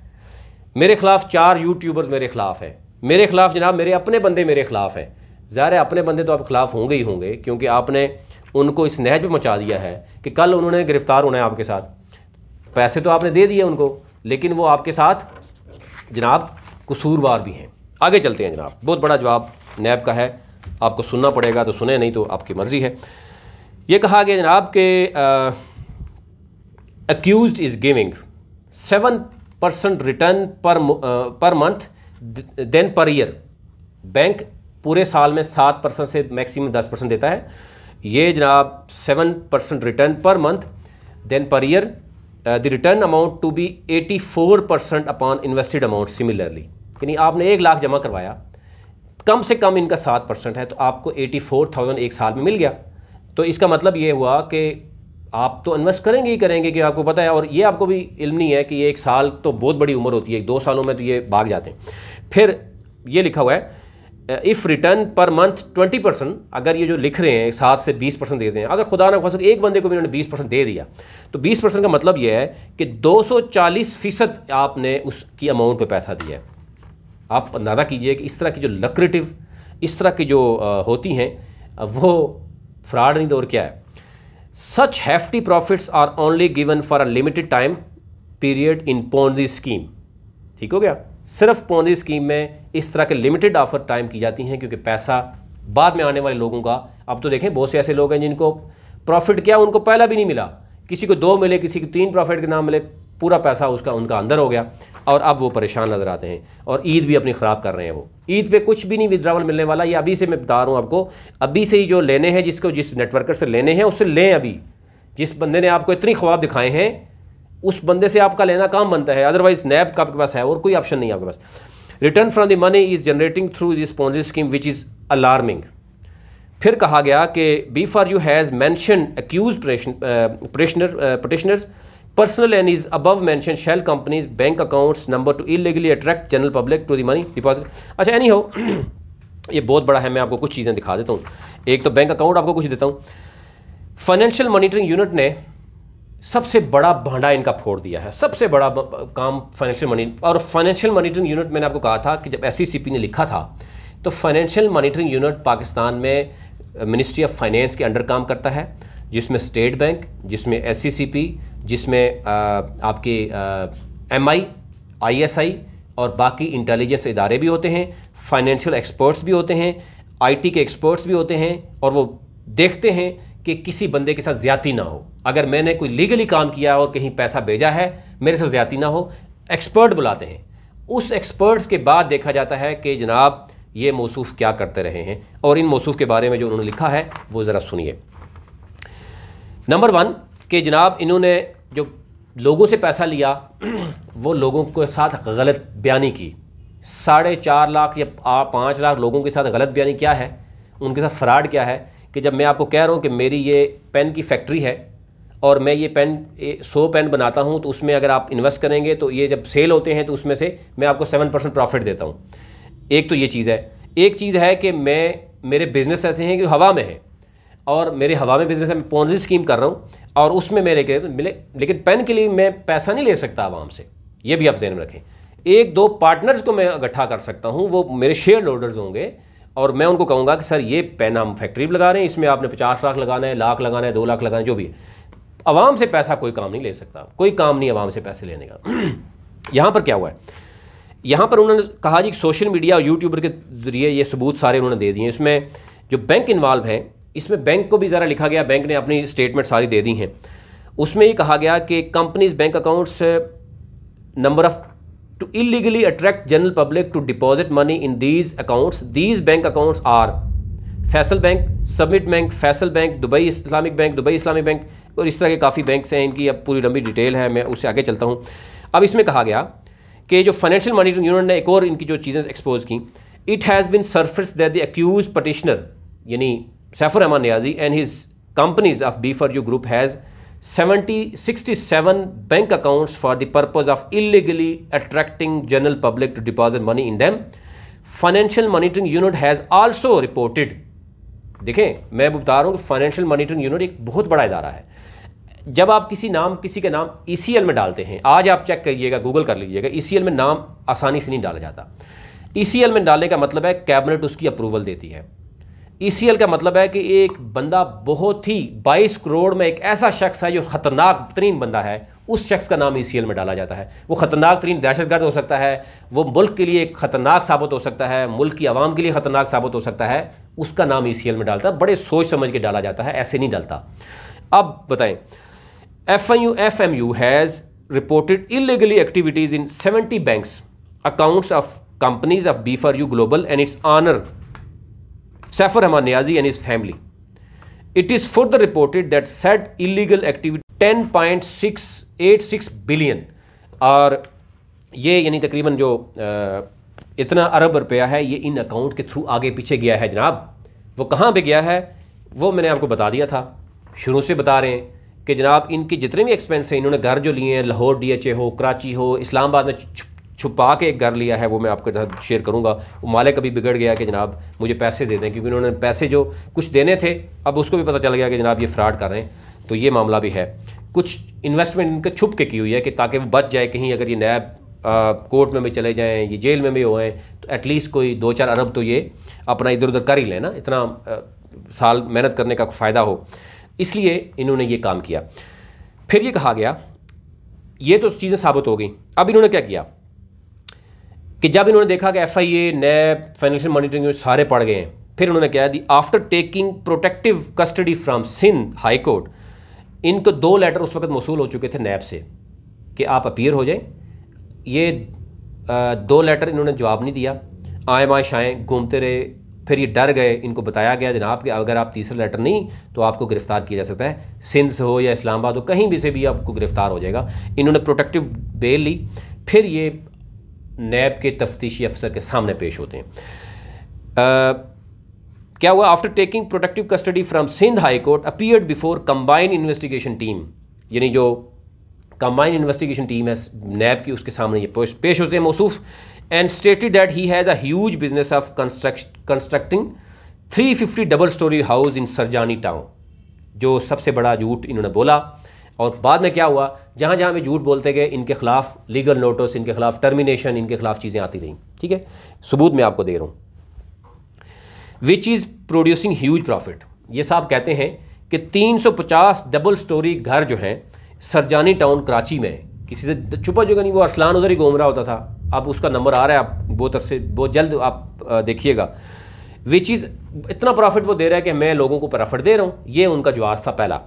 मेरे ख़िलाफ़ 4 यूट्यूबर्स मेरे ख़िलाफ़ है, मेरे ख़िलाफ़ जनाब मेरे अपने बंदे मेरे ख़िलाफ़ है। ज़ाहिर है अपने बंदे तो आप ख़िलाफ़ होंगे ही होंगे, क्योंकि आपने उनको इस नहज में पहुँचा दिया है कि कल उन्होंने गिरफ़्तार होना है आपके साथ। पैसे तो आपने दे दिए उनको, लेकिन वो आपके साथ जनाब कसूरवार भी हैं। आगे चलते हैं जनाब, बहुत बड़ा जवाब नैब का है, आपको सुनना पड़ेगा तो सुने, नहीं तो आपकी मर्ज़ी है। ये कहा गया जनाब के accused is giving 7% return per month then per year. Bank पूरे साल में 7% से मैक्सिमम 10% देता है। ये जनाब 7% return per month then per year, the return amount to be 84% upon invested amount similarly. यानी आपने 1 लाख जमा करवाया, कम से कम इनका 7% है, तो आपको 84,000 एक साल में मिल गया। तो इसका मतलब ये हुआ कि आप तो इन्वेस्ट करेंगे ही करेंगे, कि आपको पता है, और ये आपको भी इल्म नहीं है कि ये 1 साल तो बहुत बड़ी उम्र होती है, 2 सालों में तो ये भाग जाते हैं। फिर ये लिखा हुआ है इफ़ रिटर्न पर मंथ 20%, अगर ये जो लिख रहे हैं 7 से 20% देते हैं, अगर खुदा ना खास्ता एक बंदे को भी उन्होंने 20% दे दिया, तो 20% का मतलब ये है कि 240% आपने उसकी अमाउंट पे पैसा दिया है। आप अंदाज़ा कीजिए कि इस तरह की जो लक्रेटिव, इस तरह की जो होती हैं, वो फ्रॉड नहीं तो और क्या है। Such hefty profits are only given for a limited time period in Ponzi scheme. ठीक हो गया, सिर्फ पोंजी स्कीम में इस तरह के लिमिटेड ऑफर टाइम की जाती हैं, क्योंकि पैसा बाद में आने वाले लोगों का, अब तो देखें बहुत से ऐसे लोग हैं जिनको प्रॉफिट क्या उनको पहला भी नहीं मिला, किसी को 2 मिले, किसी को 3 प्रॉफिट के नाम मिले, पूरा पैसा उसका उनका अंदर हो गया, और अब वो परेशान नज़र आते हैं और ईद भी अपनी ख़राब कर रहे हैं। वो ईद पे कुछ भी नहीं विड्रावल मिलने वाला। ये अभी से मैं बता रहा हूँ आपको, अभी से ही जो लेने हैं, जिस नेटवर्कर से लेने हैं उससे लें। अभी जिस बंदे ने आपको इतनी ख्वाब दिखाए हैं, उस बंदे से आपका लेना काम बनता है, अदरवाइज नैब का आपके पास है और कोई ऑप्शन नहीं है आपके पास। Return from the money is generating through this Ponzi scheme which is alarming. फिर कहा गया कि B4U has mention accused petitioners personal and is above mention shell companies bank accounts number to illegally attract general public to the money deposit. अच्छा, anyhow, ये बहुत बड़ा है, मैं आपको कुछ चीज़ें दिखा देता हूँ। एक तो बैंक अकाउंट आपको कुछ देता हूँ। फाइनेंशियल मॉनिटरिंग यूनिट ने सबसे बड़ा भांडा इनका फोड़ दिया है, सबसे बड़ा काम फाइनेंशियल मॉनिटरिंग यूनिट, मैंने आपको कहा था कि जब SECP ने लिखा था, तो फाइनेंशियल मॉनिटरिंग यूनिट पाकिस्तान में मिनिस्ट्री ऑफ फाइनेंस के अंडर काम करता है, जिसमें स्टेट बैंक, जिसमें SECP, जिसमें आपके MI, ISI और बाकी इंटेलिजेंस इदारे भी होते हैं, फाइनेंशियल एक्सपर्ट्स भी होते हैं, IT के एक्सपर्ट्स भी होते हैं, और वो देखते हैं कि किसी बंदे के साथ ज़्यादती ना हो। अगर मैंने कोई लीगली काम किया और कहीं पैसा भेजा है, मेरे साथ ज़्यादती ना हो, एक्सपर्ट बुलाते हैं। उस एक्सपर्ट्स के बाद देखा जाता है कि जनाब ये मौसूफ़ क्या करते रहे हैं, और इन मौसूफ़ के बारे में जो उन्होंने लिखा है वो ज़रा सुनिए। नंबर 1 कि जनाब इन्होंने जो लोगों से पैसा लिया, वो लोगों के साथ गलत बयानी की। 4.5 लाख या 5 लाख लोगों के साथ गलत बयानी क्या है, उनके साथ फ्रॉड क्या है, कि जब मैं आपको कह रहा हूँ कि मेरी ये पेन की फैक्ट्री है और मैं ये पेन 100 पेन बनाता हूँ, तो उसमें अगर आप इन्वेस्ट करेंगे तो ये जब सेल होते हैं तो उसमें से मैं आपको 7% प्रॉफिट देता हूँ। एक तो ये चीज़ है। एक चीज़ है कि मेरे बिज़नेस ऐसे हैं कि हवा में है, और मेरे हवा में बिज़नेस है, मैं पोंजी स्कीम कर रहा हूँ और उसमें मेरे मिले, लेकिन पेन के लिए मैं पैसा नहीं ले सकता आवाम से, ये भी आप ज़हन में रखें। 1-2 पार्टनर्स को मैं इकट्ठा कर सकता हूँ, वो मेरे शेयर होल्डर्स होंगे, और मैं उनको कहूँगा कि सर ये पेन हम फैक्ट्री में लगा रहे हैं, इसमें आपने 50 लाख लगाना है, लाख लगाना है, 2 लाख लगाना है, जो भी है। आवाम से पैसा कोई काम नहीं ले सकता, कोई काम नहीं आवाम से पैसे लेने का। यहाँ पर क्या हुआ है, यहाँ पर उन्होंने कहा जी सोशल मीडिया और यूट्यूबर के ज़रिए ये सबूत सारे उन्होंने दे दिए। इसमें जो बैंक इन्वॉल्व हैं, इसमें बैंक को भी ज़रा लिखा गया, बैंक ने अपनी स्टेटमेंट सारी दे दी हैं। उसमें ये कहा गया कि companies bank accounts number of to illegally attract general public to deposit money in these accounts. These bank accounts are Faisal Bank, Summit Bank, Faisal Bank, Dubai Islamic bank, Dubai Islamic bank, और इस तरह के काफ़ी banks हैं। इनकी अब पूरी लंबी डिटेल है, मैं उससे आगे चलता हूँ। अब इसमें कहा गया कि जो फाइनेंशियल मॉनिटरिंग यूनिट ने एक और इनकी जो चीज़ें एक्सपोज की, it has been surface that the accused petitioner यानी Saifur Rahman Niazi and his companies of B4U group has 67 bank accounts for the purpose of illegally attracting general public to deposit money in them. Financial monitoring unit has also reported, देखें मैं बता रहा हूँ कि financial monitoring unit एक बहुत बड़ा इदारा है। जब आप किसी के नाम ECL में डालते हैं, आज आप चेक करिएगा, गूगल कर लीजिएगा, ECL में नाम आसानी से नहीं डाला जाता। ECL में डालने का मतलब है कैबिनेट उसकी अप्रूवल देती है। ECL का मतलब है कि एक बंदा बहुत ही 22 करोड़ में एक ऐसा शख्स है जो ख़तरनाक तरीन बंदा है, उस शख्स का नाम ECL में डाला जाता है। वो ख़तरनाक तरीन दहशतगर्द हो सकता है, वो मुल्क के लिए ख़तरनाक साबित हो सकता है, मुल्क की आवाम के लिए ख़तरनाक साबित हो सकता है, उसका नाम ECL में डालता है। बड़े सोच समझ के डाला जाता है, ऐसे नहीं डालता। अब बताएं, FMU has reported illegally activities in 70 banks accounts of companies of B4U Global and its owner Saifur Rahman Niazi and his family. It is further reported that said illegal activity 10.686 billion, और ये यानी तकरीबन जो इतना अरब रुपया है ये इन account के थ्रू आगे पीछे गया है जनाब। वो कहाँ पे गया है वो मैंने आपको बता दिया था, शुरू से बता रहे हैं कि जनाब इनके जितने भी एक्सपेंस हैं, इन्होंने घर जो लिए हैं, लाहौर DHA हो, कराची हो, इस्लामाबाद में छुपा के एक घर लिया है, वो मैं आपके साथ शेयर करूंगा। वो मालिक कभी बिगड़ गया कि जनाब मुझे पैसे दे दें, क्योंकि उन्होंने पैसे जो कुछ देने थे अब उसको भी पता चल गया कि जनाब ये फ्रॉड कर रहे हैं, तो ये मामला भी है। कुछ इन्वेस्टमेंट इनके छुप के की हुई है कि ताकि वो बच जाए, कहीं अगर ये नैब कोर्ट में भी चले जाएँ, ये जेल में भी होएँ, तो एटलीस्ट कोई 2-4 अरब तो ये अपना इधर उधर कर ही लें ना, इतना साल मेहनत करने का फ़ायदा हो, इसलिए इन्होंने ये काम किया। फिर ये कहा गया, ये तो चीज़ें साबित हो गई। अब इन्होंने क्या किया कि जब इन्होंने देखा कि FIA, नैब, फाइनेंशियल मॉनिटरिंग सारे पड़ गए हैं, फिर उन्होंने क्या दी, after taking protective custody from Sindh high court, इनको 2 लेटर उस वक्त मौसूल हो चुके थे नैब से कि आप अपीयर हो जाएं। ये 2 लेटर इन्होंने जवाब नहीं दिया, आए माए शाएँ घूमते रहे। फिर ये डर गए, इनको बताया गया जनाब कि अगर आप तीसरा लेटर नहीं तो आपको गिरफ़्तार किया जा सकता है, सिंध से हो या इस्लामाबाद हो, कहीं भी से भी आपको गिरफ़्तार हो जाएगा। इन्होंने प्रोटेक्टिव बेल ली, फिर ये नैब के तफ्तीशी अफसर के सामने पेश होते हैं। क्या हुआ, after taking protective custody from Sindh high Court appeared before combined investigation team, यानी जो कंबाइंड इन्वेस्टिगेशन टीम है नैब की, उसके सामने ये पेश होते हैं मौसूफ, and stated that he has a huge business of constructing 350 double story house in Surjani town, जो सबसे बड़ा झूठ इन्होंने बोला। और बाद में क्या हुआ, जहाँ जहाँ भी झूठ बोलते गए इनके खिलाफ लीगल नोटिस, इनके खिलाफ टर्मिनेशन, इनके खिलाफ चीज़ें आती रहीं। ठीक है, सबूत मैं आपको दे रहा हूँ। Which is producing huge profit, ये साहब कहते हैं कि 350 डबल स्टोरी घर जो हैं सरजानी टाउन कराची में, किसी से छुपा जगह नहीं, वो अरसलान उधर ही घूम रहा होता था, अब उसका नंबर आ रहा है, आप बहुत जल्द आप देखिएगा। विच इज़ इतना प्रॉफिट वो दे रहा है कि मैं लोगों को प्रॉफिट दे रहा हूँ, ये उनका जवाब था पहला।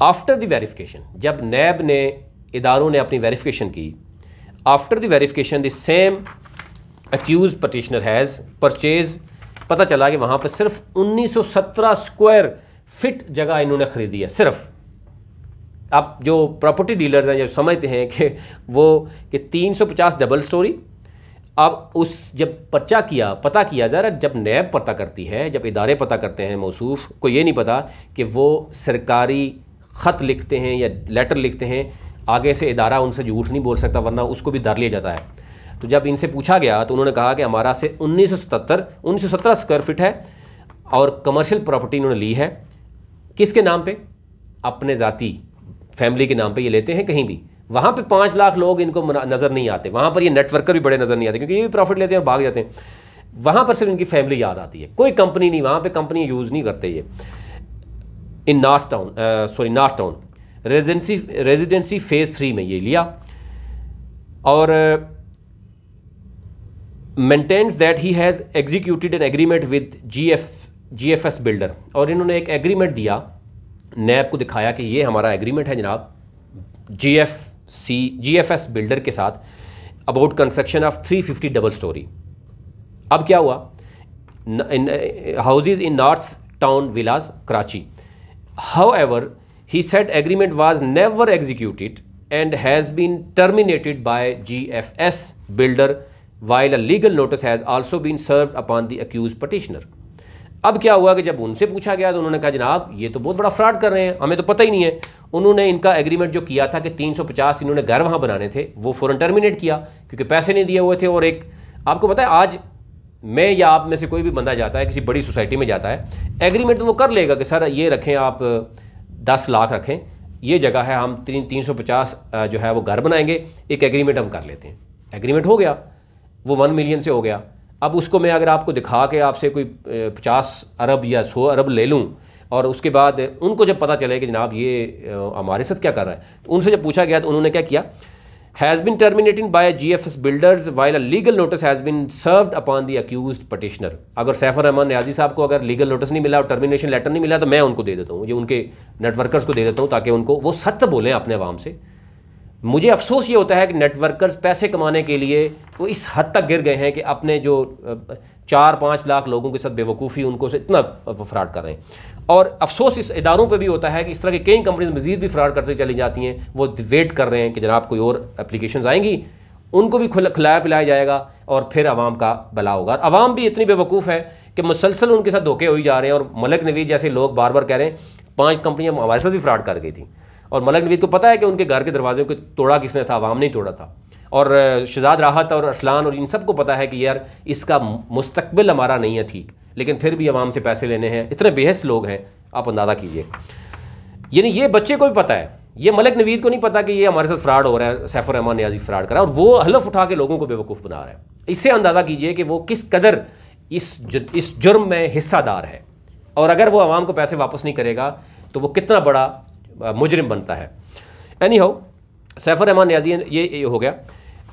आफ्टर द वेरिफिकेशन, जब नैब ने, इदारों ने अपनी वेरिफिकेशन की, after the verification the same accused petitioner has purchase, पता चला कि वहाँ पर सिर्फ 1917 स्क्वायर फिट जगह इन्होंने ख़रीदी है सिर्फ। आप जो प्रॉपर्टी डीलर्स हैं जो समझते हैं कि वो कि 350 डबल स्टोरी, अब उस जब पर्चा किया, पता किया जा रहा है, जब नैब पता करती है, जब इदारे पता करते हैं मौसूफ को, ये नहीं पता कि वो सरकारी ख़त लिखते हैं या लेटर लिखते हैं, आगे से इदारा उनसे झूठ नहीं बोल सकता वरना उसको भी डर लिया जाता है। तो जब इनसे पूछा गया तो उन्होंने कहा कि हमारा से 1917 स्क्वायर फिट है और कमर्शियल प्रॉपर्टी इन्होंने ली है। किसके नाम पे? अपने ज़ाती फैमिली के नाम पे ये लेते हैं कहीं भी। वहाँ पे 5 लाख लोग इनको नज़र नहीं आते, वहाँ पर ये नेटवर्कर भी बड़े नज़र नहीं आते क्योंकि ये भी प्रॉफिट लेते हैं और भाग जाते हैं। वहाँ पर सिर्फ इनकी फैमिली याद आती है, कोई कंपनी नहीं, वहाँ पे कंपनी यूज़ नहीं करते ये। In North Town Residency phase 3 में ये लिया और maintains that he has executed an agreement with GFS builder, और इन्होंने एक एग्रीमेंट दिया, नैब को दिखाया कि ये हमारा एग्रीमेंट है जनाब GFS बिल्डर के साथ about construction of 350 double storey. अब क्या हुआ, houses in North Town villas Karachi. However he said agreement was never executed and has been terminated by GFS builder while a legal notice has also been served upon the accused petitioner। अब क्या हुआ कि जब उनसे पूछा गया तो उन्होंने कहा जनाब ये तो बहुत बड़ा फ्रॉड कर रहे हैं, हमें तो पता ही नहीं है। उन्होंने इनका एग्रीमेंट जो किया था कि 350 इन्होंने घर वहाँ बनाने थे, वो फ़ौरन टर्मिनेट किया क्योंकि पैसे नहीं दिए हुए थे। और एक आपको पता है, आज मैं या आप में से कोई भी बंदा जाता है किसी बड़ी सोसाइटी में जाता है, एग्रीमेंट तो वो कर लेगा कि सर ये रखें आप 10 लाख रखें, ये जगह है, हम 350 जो है वो घर बनाएंगे, एक एग्रीमेंट हम कर लेते हैं। एग्रीमेंट हो गया, वो 1 मिलियन से हो गया। अब उसको मैं अगर आपको दिखा के आपसे कोई 50 अरब या 100 अरब ले लूँ और उसके बाद उनको जब पता चले कि जनाब ये हमारे साथ क्या कर रहा है, तो उनसे जब पूछा गया तो उन्होंने क्या किया, has been terminated by GFS builders while a legal notice has been served upon the accused petitioner. अगर सैफर रहमान नियाज़ी साहब को अगर लीगल नोटिस नहीं मिला और टर्मिनेशन लेटर नहीं मिला तो मैं उनको दे देता हूँ, ये उनके नेटवर्कर्स को दे देता हूँ ताकि उनको वो सत्य बोलें अपने आवाम से। मुझे अफसोस ये होता है कि नेटवर्कर्स पैसे कमाने के लिए वो इस हद तक गिर गए हैं कि अपने जो 4-5 लाख लोगों के साथ बेवकूफ़ी उनको से इतना फ्रॉड कर रहे हैं। और अफसोस इस इदारों पे भी होता है कि इस तरह की कई कंपनीज मज़ीद भी फ्रॉड करते चली जाती हैं। वो वेट कर रहे हैं कि जनाब कोई और एप्लीकेशंस आएंगी, उनको भी खिलाया पिलाया जाएगा और फिर आवाम का भला होगा। आवाम भी इतनी बेवकूफ़ है कि मुसलसल उनके साथ धोखे हो ही जा रहे हैं। और मलिक नवीद जैसे लोग बार बार कह रहे हैं 5 कंपनियाँ हमारे साथ भी फ्रॉड कर गई थी, और मलिक नवीद को पता है कि उनके घर के दरवाजे को तोड़ा किसने था, आवाम नहीं तोड़ा था। और शहजाद राहत और अरसलान और इन सब को पता है कि यार इसका मुस्तकबिल हमारा नहीं है ठीक, लेकिन फिर भी आवाम से पैसे लेने हैं। इतने बेहस लोग हैं, आप अंदाज़ा कीजिए। यानी ये बच्चे को भी पता है, ये मलिक नवीद को नहीं पता कि ये हमारे साथ फ्रॉड हो रहा है, सैफुर रहमान नियाज़ी फ्रॉड कर रहा है, और वो हलफ उठा के लोगों को बेवकूफ़ बना रहा है। इससे अंदाज़ा कीजिए कि वो किस कदर इस जुर्म में हिस्सादार है, और अगर वो आवाम को पैसे वापस नहीं करेगा तो वो कितना बड़ा मुजरिम बनता है। एनी हाउ, सैफुर रहमान नियाज़ी ये हो गया।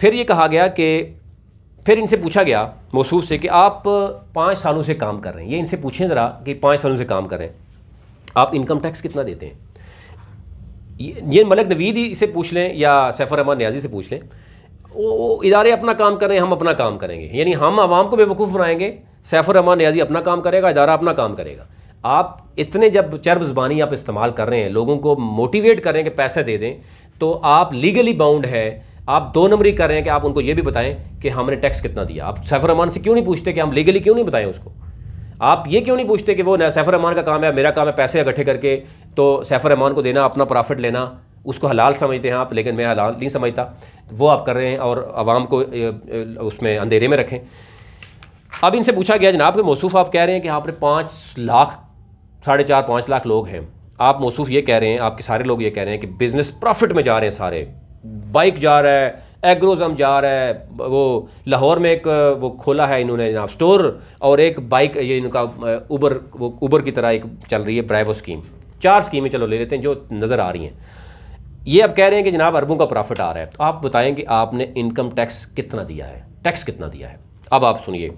फिर ये कहा गया कि फिर इनसे पूछा गया मौसूफ से कि आप 5 सालों से काम कर रहे हैं, ये इनसे पूछें ज़रा कि 5 सालों से काम कर रहे हैं, आप इनकम टैक्स कितना देते हैं। ये मलिक नवीद ही इसे पूछ लें या सैफुर रहमान नियाज़ी से पूछ लें, वो इदारे अपना काम कर रहे हैं, हम अपना काम करेंगे। यानी हम आवाम को बेवकूफ़ बनाएंगे, सैफुर रहमान नियाज़ी अपना काम करेगा, इदारा अपना काम करेगा। आप इतने जब चरब ज़बानी आप इस्तेमाल कर रहे हैं, लोगों को मोटिवेट कर रहे हैं कि पैसे दे दें, तो आप लीगली बाउंड है। आप 2 नंबरी कर रहे हैं कि आप उनको ये भी बताएं कि हमने टैक्स कितना दिया। आप सैफुर रहमान से क्यों नहीं पूछते कि हम लीगली क्यों नहीं बताएं उसको। आप ये क्यों नहीं पूछते कि वो सैफुर रहमान का काम है, मेरा काम है पैसे इकट्ठे करके तो सैफुर रहमान को देना, अपना प्रॉफिट लेना, उसको हलाल समझते हैं आप, लेकिन मैं हलाल नहीं समझता। वो आप कर रहे हैं और आवाम को उसमें अंधेरे में रखें। अब इनसे पूछा गया, जनाब के मौसूफ आप कह रहे हैं कि आपने 5 लाख 4.5-5 लाख लोग हैं, आप मौसूफ ये कह रहे हैं, आपके सारे लोग ये कह रहे हैं कि बिज़नेस प्रॉफिट में जा रहे हैं, सारे बाइक जा रहा है, एग्रोज़म जा रहा है, वो लाहौर में एक वो खोला है इन्होंने जनाब स्टोर, और एक बाइक ये इनका उबर की तरह एक चल रही है ब्राइवो स्कीम। 4 स्कीमें चलो ले लेते हैं जो नज़र आ रही हैं। ये अब कह रहे हैं कि जनाब अरबों का प्रॉफिट आ रहा है, तो आप बताएं कि आपने इनकम टैक्स कितना दिया है, टैक्स कितना दिया है। अब आप सुनिए,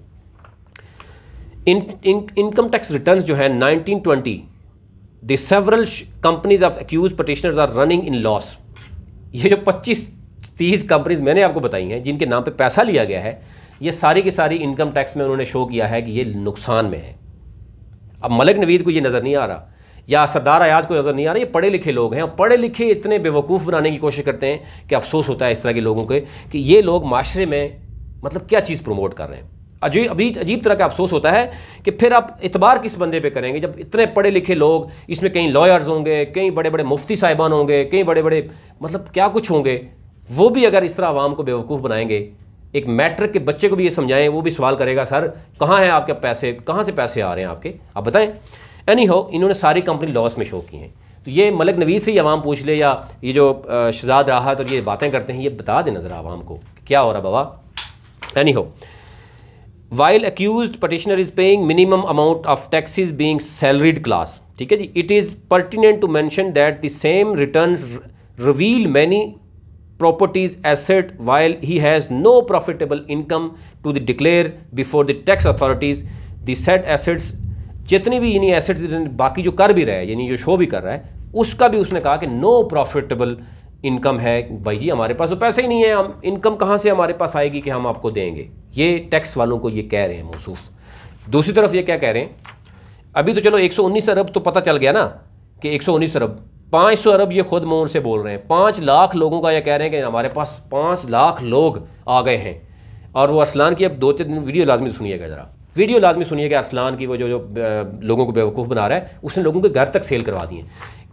इनकम टैक्स रिटर्न्स जो है 1920 the several companies of accused petitioners are running in loss. ये जो 25-30 कंपनीज मैंने आपको बताई हैं जिनके नाम पे पैसा लिया गया है, ये सारी की सारी इनकम टैक्स में उन्होंने शो किया है कि ये नुकसान में है। अब मलिक नवीद को ये नज़र नहीं आ रहा या सरदार अयाज को नज़र नहीं आ रहा, ये पढ़े लिखे लोग हैं, और पढ़े लिखे इतने बेवकूफ़ बनाने की कोशिश करते हैं कि अफसोस होता है इस तरह के लोगों के कि ये लोग माशरे में मतलब क्या चीज़ प्रमोट कर रहे हैं। अजीब तरह का अफसोस होता है कि फिर आप इतबार किस बंदे पे करेंगे जब इतने पढ़े लिखे लोग, इसमें कई लॉयर्स होंगे, कई बड़े बड़े मुफ्ती साहिबान होंगे, कई बड़े बड़े मतलब क्या कुछ होंगे, वो भी अगर इस तरह आवाम को बेवकूफ़ बनाएंगे। एक मैट्रिक के बच्चे को भी ये समझाएं, वो भी सवाल करेगा सर कहाँ हैं आपके पैसे, कहाँ से पैसे आ रहे हैं आपके, आप बताएं। एनी हो, इन्होंने सारी कंपनी लॉस में शो की हैं। तो ये मलिक नवीद से ही आवाम पूछ ले, या ये जो शहजाद राहत और ये बातें करते हैं, ये बता दें नज़र आवाम को क्या हो रहा बाबा। एनी हो, while accused petitioner is paying minimum amount of taxes being salaried class, ठीक है जी, it is pertinent to mention that the same returns reveal many properties asset while he has no profitable income to the declare before the tax authorities the said assets। जितनी भी यानी assets बाकी जो कर भी रहा है, यानी जो शो भी कर रहा है, उसका भी उसने कहा कि नो प्रॉफिटेबल इनकम है। भाई जी हमारे पास तो पैसे ही नहीं है, हम इनकम कहाँ से हमारे पास आएगी कि हम आपको देंगे। ये टैक्स वालों को ये कह रहे हैं मौसूफ। दूसरी तरफ ये क्या कह रहे हैं, अभी तो चलो 119 अरब तो पता चल गया ना कि 119 अरब, 500 अरब ये खुद मुंह से बोल रहे हैं। 5 लाख लोगों का ये कह रहे हैं कि हमारे पास 5 लाख लोग आ गए हैं। और वो अरसलान की अब 2-3 दिन वीडियो लाजमी सुनिएगा, ज़रा वीडियो लाजमी सुनिएगा। अरसलान की वो जो लोगों को बेवकूफ़ बना रहा है, उसने लोगों के घर तक सेल करवा दिए।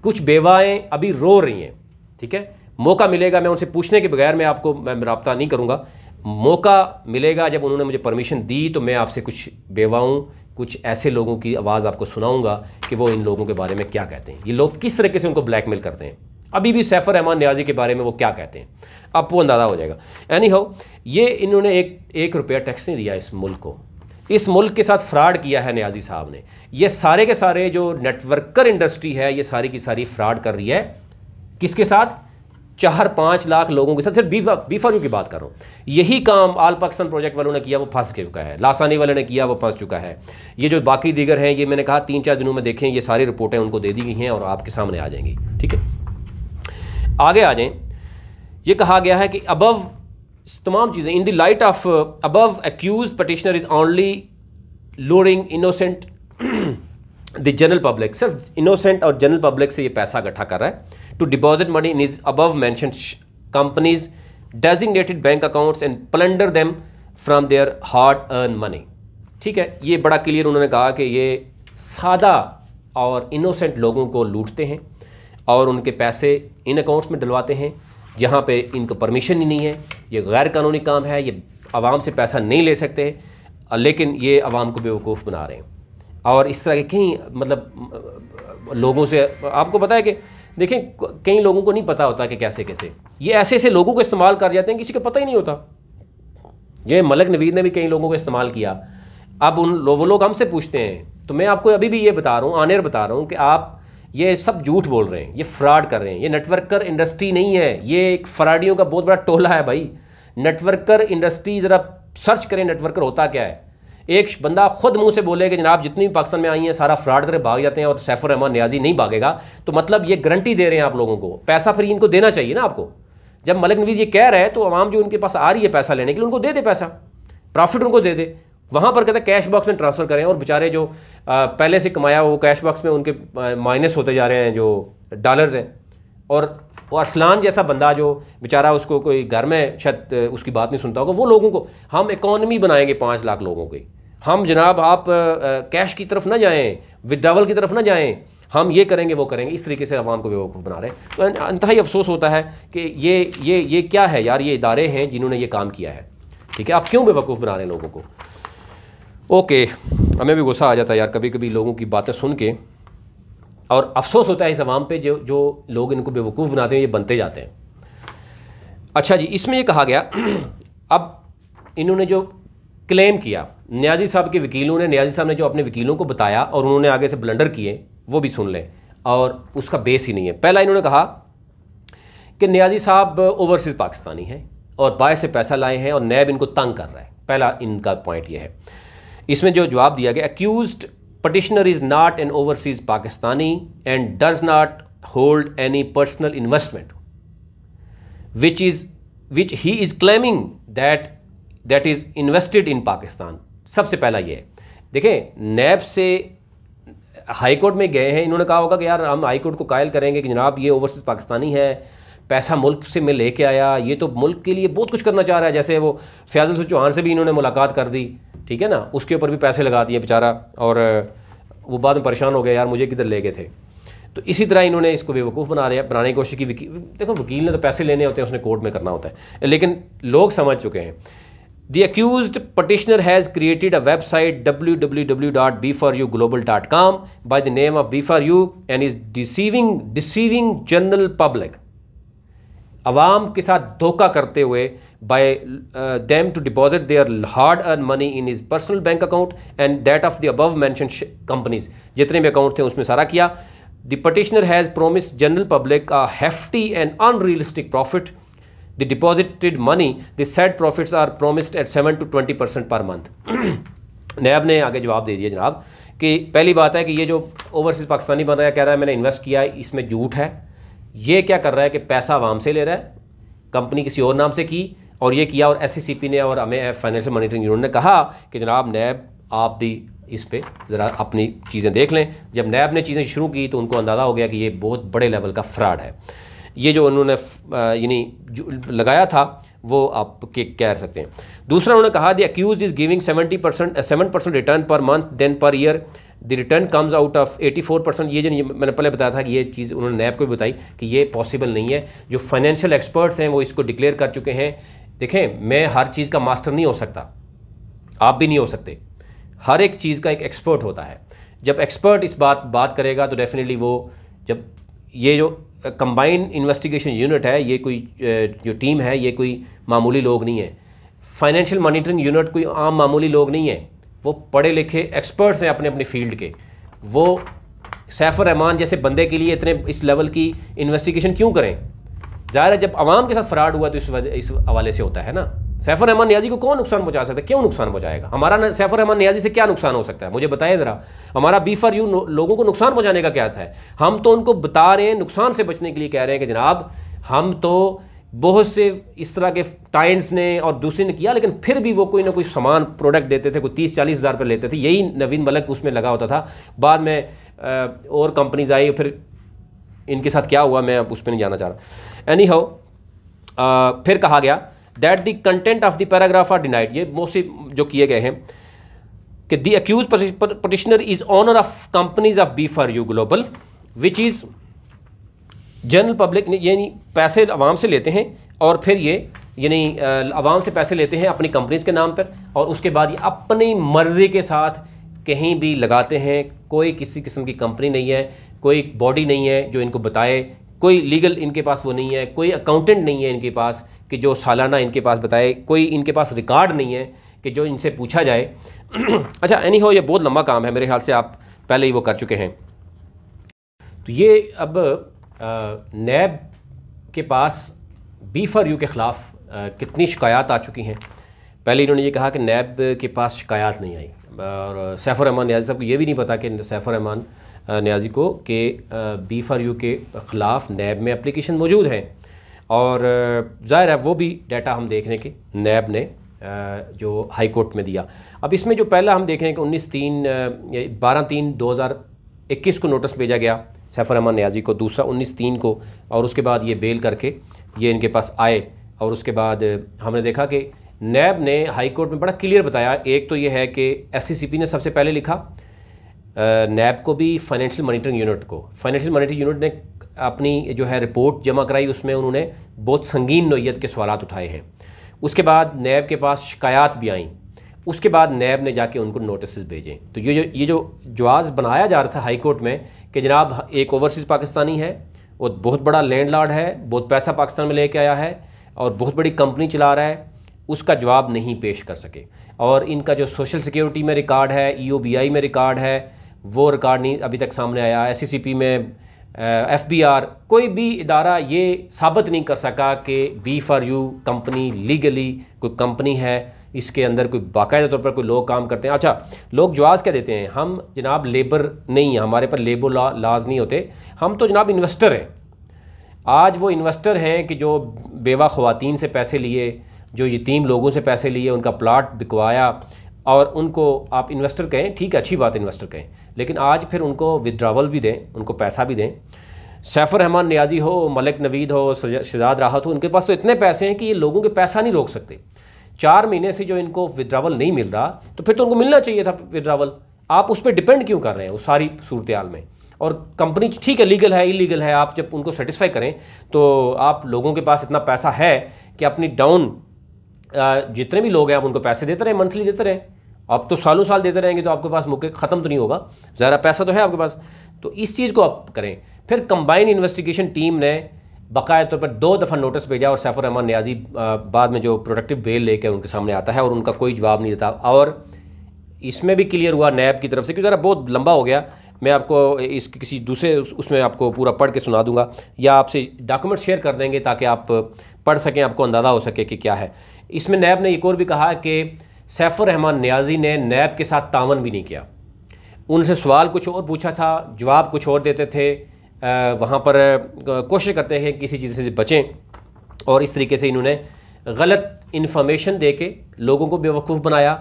कुछ बेवाएँ अभी रो रही हैं, ठीक है, मौका मिलेगा, मैं उनसे पूछने के बगैर मैं आपको रब्ता नहीं करूँगा, मौका मिलेगा जब उन्होंने मुझे परमिशन दी तो मैं आपसे कुछ बेवाऊँ, कुछ ऐसे लोगों की आवाज़ आपको सुनाऊंगा कि वो इन लोगों के बारे में क्या कहते हैं, ये लोग किस तरीके से उनको ब्लैकमेल करते हैं। अभी भी सैफुर रहमान नियाज़ी के बारे में वो क्या कहते हैं, आपको अंदाज़ा हो जाएगा। एनी हाउ, ये इन्होंने 1 रुपया टैक्स नहीं दिया इस मुल्क को। इस मुल्क के साथ फ्रॉड किया है न्याजी साहब ने। ये सारे के सारे जो नेटवर्कर इंडस्ट्री है ये सारी की सारी फ्रॉड कर रही है। किसके साथ? 4-5 लाख लोगों के साथ। सिर्फ बी4यू की बात कर रहा हूँ। यही काम आल पाकिस्तान प्रोजेक्ट वालों ने किया, वो फंस चुका है। लासानी वाले ने किया, वो फंस चुका है। ये जो बाकी दीगर हैं, ये मैंने कहा 3-4 दिनों में देखें, ये सारी रिपोर्टें उनको दे दी गई हैं और आपके सामने आ जाएंगी। ठीक है, आगे आ जाएं। ये कहा गया है कि अबव तमाम चीज़ें in the light of above accused petitioner is only luring innocent the general public. सिर्फ इनोसेंट और जनरल पब्लिक से ये पैसा इकट्ठा कर रहा है to deposit money in is above mentioned companies designated bank accounts and plunder them from their hard earn money. ठीक है, ये बड़ा क्लियर उन्होंने कहा कि ये सादा और इनोसेंट लोगों को लूटते हैं और उनके पैसे इन अकाउंट्स में डलवाते हैं जहाँ पे इनको परमिशन ही नहीं है। ये गैर कानूनी काम है, ये आवाम से पैसा नहीं ले सकते, लेकिन ये आवाम को बेवकूफ़ बना रहे हैं। और इस तरह के कई मतलब लोगों से आपको पता है कि देखें, कई लोगों को नहीं पता होता कि कैसे कैसे ये ऐसे ऐसे लोगों को इस्तेमाल कर जाते हैं, किसी को पता ही नहीं होता। ये मलिक नवीद ने भी कई लोगों को इस्तेमाल किया। अब वो लोग हमसे पूछते हैं, तो मैं आपको अभी भी ये बता रहा हूँ, ऑन-एयर बता रहा हूँ कि आप ये सब झूठ बोल रहे हैं, ये फ्रॉड कर रहे हैं। ये नेटवर्कर इंडस्ट्री नहीं है, ये एक फ्रॉडियों का बहुत बड़ा टोला है भाई। नेटवर्कर इंडस्ट्री, ज़रा सर्च करें नेटवर्कर होता क्या है। एक बंदा खुद मुंह से बोले कि जनाब जितनी भी पाकिस्तान में आई हैं सारा फ्रॉड करे भाग जाते हैं और सैफुर रहमान नियाजी नहीं भागेगा, तो मतलब ये गारंटी दे रहे हैं आप लोगों को। पैसा फिर इनको देना चाहिए ना आपको। जब मलिक नवीद ये कह रहे हैं तो आवाम जो उनके पास आ रही है पैसा लेने के लिए, उनको दे दे पैसा, प्रॉफिट उनको दे दे। वहाँ पर कहते हैं कैश बॉक्स में ट्रांसफ़र करें, और बेचारे जो पहले से कमाया वो कैश बॉक्स में उनके माइनस होते जा रहे हैं जो डॉलर्स हैं। और अरसलान जैसा बंदा जो बेचारा, उसको कोई घर में शायद उसकी बात नहीं सुनता होगा, वो लोगों को हम इकॉनमी बनाएंगे 5 लाख लोगों की। हम जनाब आप कैश की तरफ ना जाएं, विड्रावल की तरफ ना जाएं, हम ये करेंगे वो करेंगे, इस तरीके से आवाम को बेवकूफ़ बना रहे हैं। तो इंतहाई अफसोस होता है कि ये क्या है यार, ये इदारे हैं जिन्होंने ये काम किया है। ठीक है, आप क्यों बेवकूफ़ बना रहे हैं लोगों को? ओके, हमें भी गुस्सा आ जाता है यार कभी कभी लोगों की बातें सुन के, और अफसोस होता है इस आवाम पे जो लोग इनको बेवकूफ़ बनाते हैं, ये बनते जाते हैं। अच्छा जी, इसमें ये कहा गया अब इन्होंने जो क्लेम किया न्याजी साहब के वकीलों ने, न्याजी साहब ने जो अपने वकीलों को बताया और उन्होंने आगे से ब्लंडर किए, वो भी सुन लें, और उसका बेस ही नहीं है। पहला इन्होंने कहा कि न्याजी साहब ओवरसीज़ पाकिस्तानी हैं और बाहर से पैसा लाए हैं और नैब इनको तंग कर रहा है। पहला इनका पॉइंट ये है। इसमें जो जवाब दिया गया, accused petitioner is not an overseas Pakistani and does not hold any personal investment which he is claiming that is invested in Pakistan. सबसे पहला ये है, देखें, नैब से हाई कोर्ट में गए हैं, इन्होंने कहा होगा कि यार हम हाई कोर्ट को कायल करेंगे कि जनाब ये ओवरसीज़ पाकिस्तानी है, पैसा मुल्क से मैं लेके आया, ये तो मुल्क के लिए बहुत कुछ करना चाह रहा है। जैसे वो फयाज़ुल चौहान से भी इन्होंने मुलाकात कर दी, ठीक है ना, उसके ऊपर भी पैसे लगा दिए बेचारा, और वो बाद में परेशान हो गया यार मुझे किधर ले गए थे। तो इसी तरह इन्होंने इसको बेवकूफ़ बनाने की कोशिश की। देखो, वकील ने तो पैसे लेने होते हैं, उसने कोर्ट में करना होता है, लेकिन लोग समझ चुके हैं। The accused petitioner has created a website www.b4uglobal.com by the name of B4U and is deceiving general public. आवाम के साथ धोखा करते हुए by them to deposit their hard-earned money in his personal bank account and that of the above-mentioned companies. जितने भी account थे उसमें सारा किया। The petitioner has promised general public a hefty and unrealistic profit. The deposited money, the said profits are promised at 7 to 20% per month. नैब ने आगे जवाब दे दिया जनाब कि पहली बात है कि ये जो ओवरसीज़ पाकिस्तानी बन रहा है, कह रहा है मैंने इन्वेस्ट किया है, इसमें झूठ है। ये क्या कर रहा है कि पैसा आवाम से ले रहा है, कंपनी किसी और नाम से की, और ये किया। और SCCP ने और हमें फाइनेंशियल मॉनिटरिंग यूनिट ने कहा कि जनाब नैब आप भी इस पर ज़रा अपनी चीज़ें देख लें। जब नैब ने चीज़ें शुरू की तो उनको अंदाज़ा हो गया कि ये बहुत बड़े लेवल का फ्रॉड है। ये जो उन्होंने यानी लगाया था वो आप कह सकते हैं। दूसरा उन्होंने कहा the accused is giving 7% return per month then per year the return comes out of 84%। ये जो मैंने पहले बताया था कि ये चीज़ उन्होंने नैब को भी बताई कि ये पॉसिबल नहीं है। जो फाइनेंशियल एक्सपर्ट्स हैं वो इसको डिक्लेयर कर चुके हैं। देखें, मैं हर चीज़ का मास्टर नहीं हो सकता, आप भी नहीं हो सकते। हर एक चीज़ का एक एक्सपर्ट होता है। जब एक्सपर्ट इस बात करेगा तो डेफिनेटली वो, जब ये जो कंबाइंड इन्वेस्टिगेशन यूनिट है, ये कोई जो टीम है, ये कोई मामूली लोग नहीं है। फाइनेंशियल मॉनिटरिंग यूनिट कोई आम मामूली लोग नहीं है। वो पढ़े लिखे एक्सपर्ट्स हैं अपने अपनी फील्ड के, वो सैफुर रहमान जैसे बंदे के लिए इतने इस लेवल की इन्वेस्टिगेशन क्यों करें? ज़ाहिर है जब आवाम के साथ फ्रॉड हुआ तो इस हवाले से होता है ना। सैफुर रहमान नियाज़ी को कौन नुकसान पहुंचा सकता है? क्यों नुकसान पहुंचाएगा? हमारा सैफुर रहमान नियाज़ी से क्या नुकसान हो सकता है? मुझे बताइए ज़रा। हमारा B4U लोगों को नुकसान पहुंचाने का क्या था? हम तो उनको बता रहे हैं, नुकसान से बचने के लिए कह रहे हैं कि जनाब हम तो बहुत से इस तरह के टाइम्स ने और दूसरे ने किया, लेकिन फिर भी वो कोई ना कोई सामान प्रोडक्ट देते थे, कोई 30-40 हज़ार पर लेते थे। यही नवीन मलिक उसमें लगा होता था। बाद में और कंपनीज आई, फिर इनके साथ क्या हुआ मैं अब उस पर नहीं जाना चाह रहा। एनी हाउ फिर कहा गया that the content of the paragraph are denied. ये मोस्टली जो किए गए हैं कि the accused petitioner is owner of companies of B4U global which is general public, यानी पैसे आवाम से लेते हैं और फिर ये यानी आवाम से पैसे लेते हैं अपनी कंपनीज़ के नाम पर, और उसके बाद ये अपनी मर्ज़ी के साथ कहीं भी लगाते हैं। कोई किसी किस्म की कंपनी नहीं है, कोई बॉडी नहीं है जो इनको बताए, कोई लीगल इनके पास वो नहीं है, कोई अकाउंटेंट नहीं है इनके पास कि जो सालाना इनके पास बताए, कोई इनके पास रिकॉर्ड नहीं है कि जो इनसे पूछा जाए। अच्छा एनी हो, ये बहुत लंबा काम है, मेरे ख्याल से आप पहले ही वो कर चुके हैं। तो ये अब नैब के पास B4U के ख़िलाफ़ कितनी शिकायत आ चुकी हैं। पहले इन्होंने ये कहा कि नैब के पास शिकायत नहीं आई, और सैफुर रहमान नियाज़ी साहब को ये भी नहीं पता कि सैफुर रहमान नियाज़ी को कि B4U के ख़िलाफ़ नैब में एप्लीकेशन मौजूद है। और ज़ाहिर है वो भी डाटा हम देख रहे हैं कि नैब ने जो हाई कोर्ट में दिया। अब इसमें जो पहला हम देख रहे हैं कि 12/3/2021 को नोटिस भेजा गया सैफुर रहमान नियाज़ी को, दूसरा 19/3 को, और उसके बाद ये बेल करके ये इनके पास आए। और उसके बाद हमने देखा कि नैब ने हाई कोर्ट में बड़ा क्लियर बताया। एक तो ये है कि SCCP ने सबसे पहले लिखा नैब को भी, फाइनेंशियल मॉनिटरिंग यूनिट को। फाइनेंशियल मॉनिटरिंग यूनिट ने अपनी जो है रिपोर्ट जमा कराई, उसमें उन्होंने बहुत संगीन नोयत के सवालात उठाए हैं। उसके बाद नैब के पास शिकायत भी आई, उसके बाद नैब ने जाके उनको नोटिस भेजे। तो ये जो जवाज़ बनाया जा रहा था हाई कोर्ट में कि जनाब एक ओवरसीज़ पाकिस्तानी है, वो बहुत बड़ा लैंडलॉर्ड है, बहुत पैसा पाकिस्तान में लेके आया है और बहुत बड़ी कंपनी चला रहा है, उसका जवाब नहीं पेश कर सके। और इनका जो सोशल सिक्योरिटी में रिकॉर्ड है, EOBI में रिकॉर्ड है, वो रिकॉर्ड नहीं अभी तक सामने आया। SCCP में FBR, कोई भी इदारा ये साबित नहीं कर सका कि B4U कंपनी लीगली कोई कंपनी है, इसके अंदर कोई बाकायदा तौर पर कोई लोग काम करते हैं। अच्छा, लोग जवाज़ क्या देते हैं, हम जनाब लेबर नहीं है, हमारे पर लेबर लाज नहीं होते, हम तो जनाब इन्वेस्टर हैं। आज वो इन्वेस्टर हैं कि जो बेवा ख़वातीन से पैसे लिए, जो यतीम लोगों से पैसे लिए, उनका प्लाट बिकवाया, और उनको आप इन्वेस्टर कहें, ठीक है, अच्छी बात इन्वेस्टर कहें, लेकिन आज फिर उनको विड्रावल भी दें, उनको पैसा भी दें। सैफुर रहमान नियाज़ी हो, मलिक नवीद हो, शहजाद राहत हो, उनके पास तो इतने पैसे हैं कि ये लोगों के पैसा नहीं रोक सकते। 4 महीने से जो इनको विड्रावल नहीं मिल रहा, तो फिर तो उनको मिलना चाहिए था विड्रावल। आप उस पर डिपेंड क्यों कर रहे हैं उस सारी सूरत हाल में? और कंपनी ठीक है, लीगल है, इलीगल है, आप जब उनको सेटिस्फाई करें तो आप लोगों के पास इतना पैसा है कि अपनी डाउन जितने भी लोग हैं आप उनको पैसे देते रहें, मंथली देते रहें। आप तो सालों साल देते रहेंगे तो आपके पास मौके ख़त्म तो नहीं होगा, ज़रा पैसा तो है आपके पास। तो इस चीज़ को आप करें। फिर कंबाइन इन्वेस्टिगेशन टीम ने बाकायदा तौर पर 2 दफ़ा नोटिस भेजा, और सैफुर रहमान नियाज़ी बाद में जो प्रोटेक्टिव बेल लेकर उनके सामने आता है और उनका कोई जवाब नहीं देता। और इसमें भी क्लियर हुआ नैब की तरफ से कि ज़रा बहुत लंबा हो गया, मैं आपको इस किसी दूसरे उसमें आपको पूरा पढ़ के सुना दूंगा, या आपसे डॉक्यूमेंट शेयर कर देंगे ताकि आप पढ़ सकें, आपको अंदाज़ा हो सके कि क्या है। इसमें नैब ने एक और भी कहा कि सैफुर रहमान नियाज़ी ने नैब के साथ तावन भी नहीं किया। उनसे सवाल कुछ और पूछा था, जवाब कुछ और देते थे, वहाँ पर कोशिश करते हैं किसी चीज़ से बचें, और इस तरीके से इन्होंने गलत इन्फॉर्मेशन दे के लोगों को बेवकूफ़ बनाया।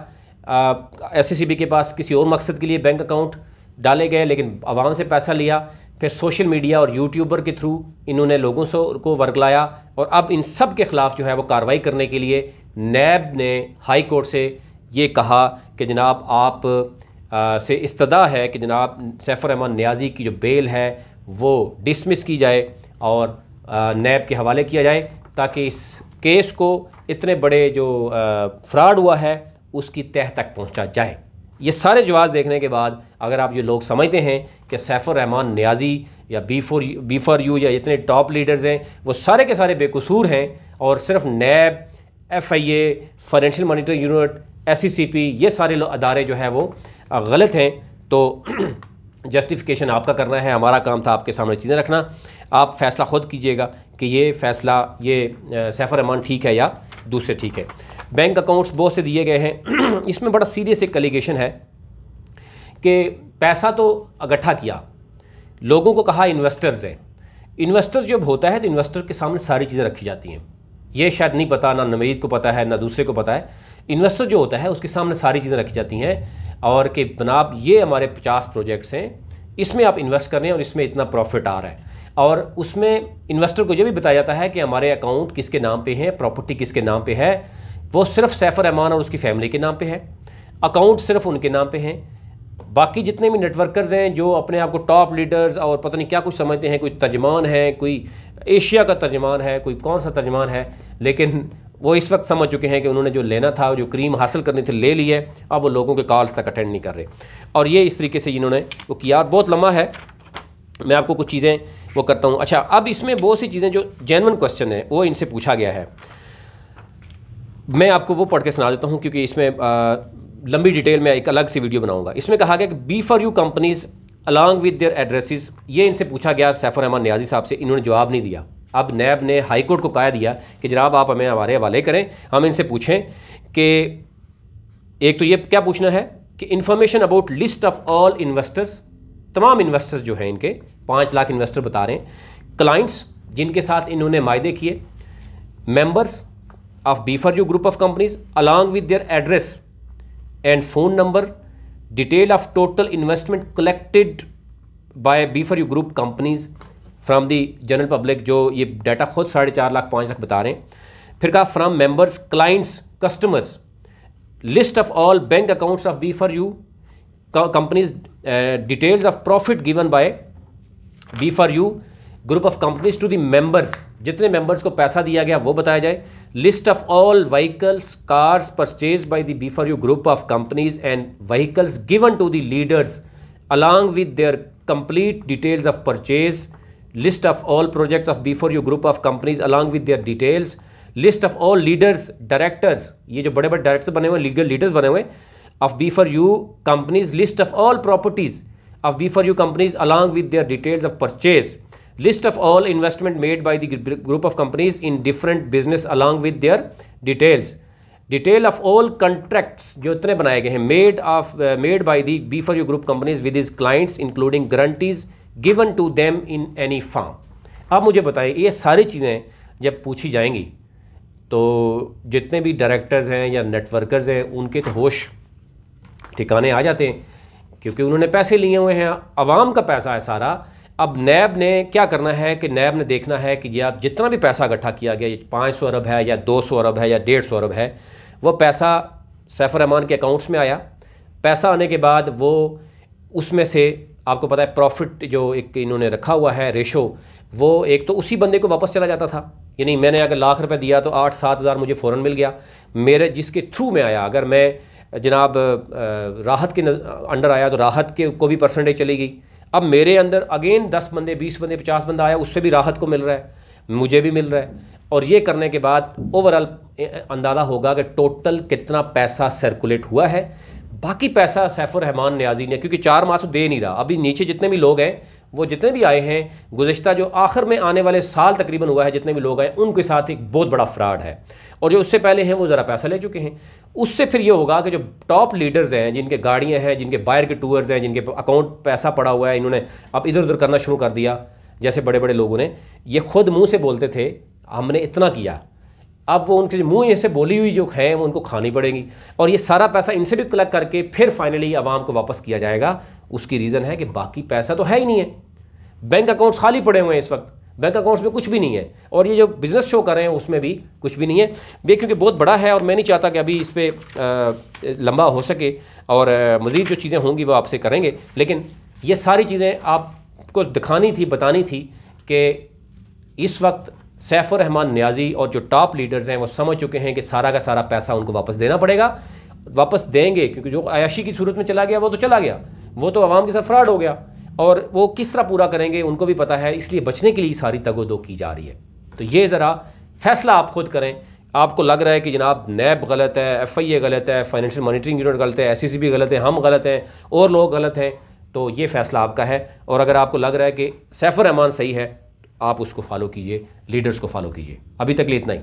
SCCB के पास किसी और मकसद के लिए बैंक अकाउंट डाले गए, लेकिन आवाम से पैसा लिया। फिर सोशल मीडिया और यूट्यूबर के थ्रू इन्होंने लोगों से को वर्गलाया, और अब इन सब के ख़िलाफ़ जो है वो कार्रवाई करने के लिए नैब ने हाई कोर्ट से ये कहा कि जनाब आप से इस्तदा है कि जनाब सैफुर रहमान नियाज़ी की जो बेल है वो डिसमिस की जाए और नैब के हवाले किया जाए, ताकि इस केस को इतने बड़े जो फ्रॉड हुआ है उसकी तह तक पहुंचा जाए। ये सारे जवाब देखने के बाद अगर आप ये लोग समझते हैं कि सैफुर रहमान नियाज़ी या B4U या इतने टॉप लीडर्स हैं वो सारे के सारे बेकसूर हैं, और सिर्फ नैब, FIA, financial monitoring unit, SCCP, ये सारे अदारे जो है वो गलत हैं। तो जस्टिफिकेशन आपका करना है, हमारा काम था आपके सामने चीज़ें रखना। आप फ़ैसला ख़ुद कीजिएगा कि ये फ़ैसला ये सैफुर रहमान ठीक है या दूसरे ठीक है। बैंक अकाउंट्स बहुत से दिए गए हैं। इसमें बड़ा सीरियस एक एलिगेशन है कि पैसा तो इकट्ठा किया, लोगों को कहा इन्वेस्टर्स हैं। इन्वेस्टर जब होता है तो इन्वेस्टर के सामने सारी चीज़ें रखी जाती हैं। ये शायद नहीं पता, ना नवीद को पता है ना दूसरे को पता है। इन्वेस्टर जो होता है उसके सामने सारी चीज़ें रखी जाती हैं और कि जनाब ये हमारे 50 प्रोजेक्ट्स हैं, इसमें आप इन्वेस्ट कर रहे हैं और इसमें इतना प्रॉफिट आ रहा है। और उसमें इन्वेस्टर को ये भी बताया जाता है कि हमारे अकाउंट किसके नाम पे हैं, प्रॉपर्टी किसके नाम पे है। वो सिर्फ सैफुर रहमान और उसकी फैमिली के नाम पे है, अकाउंट सिर्फ उनके नाम पे हैं। बाकी जितने भी नेटवर्कर्स हैं जो अपने आप को टॉप लीडर्स और पता नहीं क्या कुछ समझते हैं, कोई तर्जमान है, कोई एशिया का तर्जमान है, कोई कौन सा तर्जमान है, लेकिन वो इस वक्त समझ चुके हैं कि उन्होंने जो लेना था, जो क्रीम हासिल करनी थी, ले ली है। अब वो लोगों के कॉल्स तक अटेंड नहीं कर रहे। और ये इस तरीके से इन्होंने वो किया। बहुत लम्बा है, मैं आपको कुछ चीज़ें वो करता हूँ। अच्छा, अब इसमें बहुत सी चीज़ें जो जेन्युइन क्वेश्चन है वो इनसे पूछा गया है, मैं आपको वो पढ़ के सुना देता हूँ, क्योंकि इसमें लंबी डिटेल में एक अलग सी वीडियो बनाऊँगा। इसमें कहा गया कि B4U companies along with there addresses, ये इनसे पूछा गया सैफुर रहमान नियाज़ी साहब से, इन्होंने जवाब नहीं दिया। अब नैब ने हाई कोर्ट को कहा दिया कि जनाब आप हमें हमारे हवाले करें, हम इनसे पूछें कि एक तो ये क्या पूछना है कि information about list of all investors, तमाम इन्वेस्टर्स जो हैं इनके 5 लाख इन्वेस्टर बता रहे हैं, क्लाइंट्स जिनके साथ इन्होंने मायदे किए, members of B4U group of companies along with there address and phone number, detail of total investment collected by B4U group companies from the general public, जो ये डाटा खुद 4.5 लाख 5 लाख बता रहे हैं। फिर कहा from members, clients, customers, list of all bank accounts of B4U companies, details of profit given by B4U group of companies to the members, जितने members को पैसा दिया गया वो बताया जाए। List of all vehicles, cars purchase by the B4U group of companies and vehicles given to the leaders along with their complete details of purchase. List of all projects of B4U group of companies along with their details. List of all leaders, directors, ये जो बड़े बड़े directors बने हुए, legal leaders बने हुए of B4U companies. List of all properties of B4U companies along with their details of purchase. List of all investment made by the group of companies in different business along with their details. Detail of all contracts जो इतने बनाए गए हैं made by the B4U group companies with his clients including guarantees given to them in any form. अब मुझे बताएं, ये सारी चीज़ें जब पूछी जाएंगी तो जितने भी डायरेक्टर्स हैं या नेटवर्कर्स हैं उनके तो होश ठिकाने आ जाते हैं, क्योंकि उन्होंने पैसे लिए हुए हैं, आवाम का पैसा है सारा। अब नैब ने क्या करना है कि नैब ने देखना है कि ये आप जितना भी पैसा इकट्ठा किया गया, 500 अरब है या 200 अरब है या 150 अरब है, वो पैसा सैफुर रहमान के अकाउंट्स में आया। पैसा आने के बाद वो उसमें से आपको पता है प्रॉफिट जो एक इन्होंने रखा हुआ है रेशो, वो एक तो उसी बंदे को वापस चला जाता था। यानी मैंने अगर लाख रुपए दिया तो 8-7 हज़ार मुझे फ़ौरन मिल गया, मेरे जिसके थ्रू में आया। अगर मैं जनाब राहत के अंडर आया तो राहत के को भी परसेंटेज चली गई। अब मेरे अंदर अगेन 10 बंदे, 20 बंदे, 50 बंदा आया, उससे भी राहत को मिल रहा है, मुझे भी मिल रहा है। और ये करने के बाद ओवरऑल अंदाज़ा होगा कि टोटल कितना पैसा सर्कुलेट हुआ है। बाकी पैसा सैफुर रहमान नियाज़ी ने, क्योंकि 4 माह से दे नहीं रहा, अभी नीचे जितने भी लोग हैं वो जितने भी आए हैं गुज़िश्ता जो आखिर में आने वाले साल तकरीबन हुआ है, जितने भी लोग आए उनके साथ एक बहुत बड़ा फ्रॉड है। और जो उससे पहले हैं वो ज़रा पैसा ले चुके हैं। उससे फिर ये होगा कि जो टॉप लीडर्स हैं, जिनके गाड़ियाँ हैं, जिनके बाहर के टूर्स हैं, जिनके अकाउंट पैसा पड़ा हुआ है, इन्होंने अब इधर उधर करना शुरू कर दिया। जैसे बड़े बड़े लोगों ने, ये खुद मुँह से बोलते थे हमने इतना किया, अब वो उनके मुँह से बोली हुई जो है वो उनको खानी पड़ेगी। और ये सारा पैसा इनसे भी कलेक्ट करके फिर फाइनली आवाम को वापस किया जाएगा। उसकी रीज़न है कि बाकी पैसा तो है ही नहीं है, बैंक अकाउंट्स खाली पड़े हुए हैं इस वक्त, बैंक अकाउंट्स में कुछ भी नहीं है। और ये जो बिज़नेस शो कर रहे हैं उसमें भी कुछ भी नहीं है। ये क्योंकि बहुत बड़ा है और मैं नहीं चाहता कि अभी इस पर लंबा हो सके, और मज़ीद जो चीज़ें होंगी वो आपसे करेंगे। लेकिन ये सारी चीज़ें आपको दिखानी थी, बतानी थी कि इस वक्त सैफुर रहमान नियाज़ी और जो टॉप लीडर्स हैं वो समझ चुके हैं कि सारा का सारा पैसा उनको वापस देना पड़ेगा, वापस देंगे, क्योंकि जो अयाशी की सूरत में चला गया वो तो चला गया, वो तो आवाम के साथ फ्रॉड हो गया। और वो किस तरह पूरा करेंगे उनको भी पता है, इसलिए बचने के लिए सारी तगोदो की जा रही है। तो ये ज़रा फैसला आप खुद करें आपको लग रहा है कि जनाब नैब गलत है, FIA गलत है, फाइनेंशियल मॉनिटरिंग यूनिट गलत है, SEC गलत है, हम गलत हैं और लोग गलत हैं, तो ये फ़ैसला आपका है। और अगर आपको लग रहा है कि सैफुर रहमान सही है, आप उसको फॉलो कीजिए, लीडर्स को फॉलो कीजिए। अभी तक लिए इतना ही।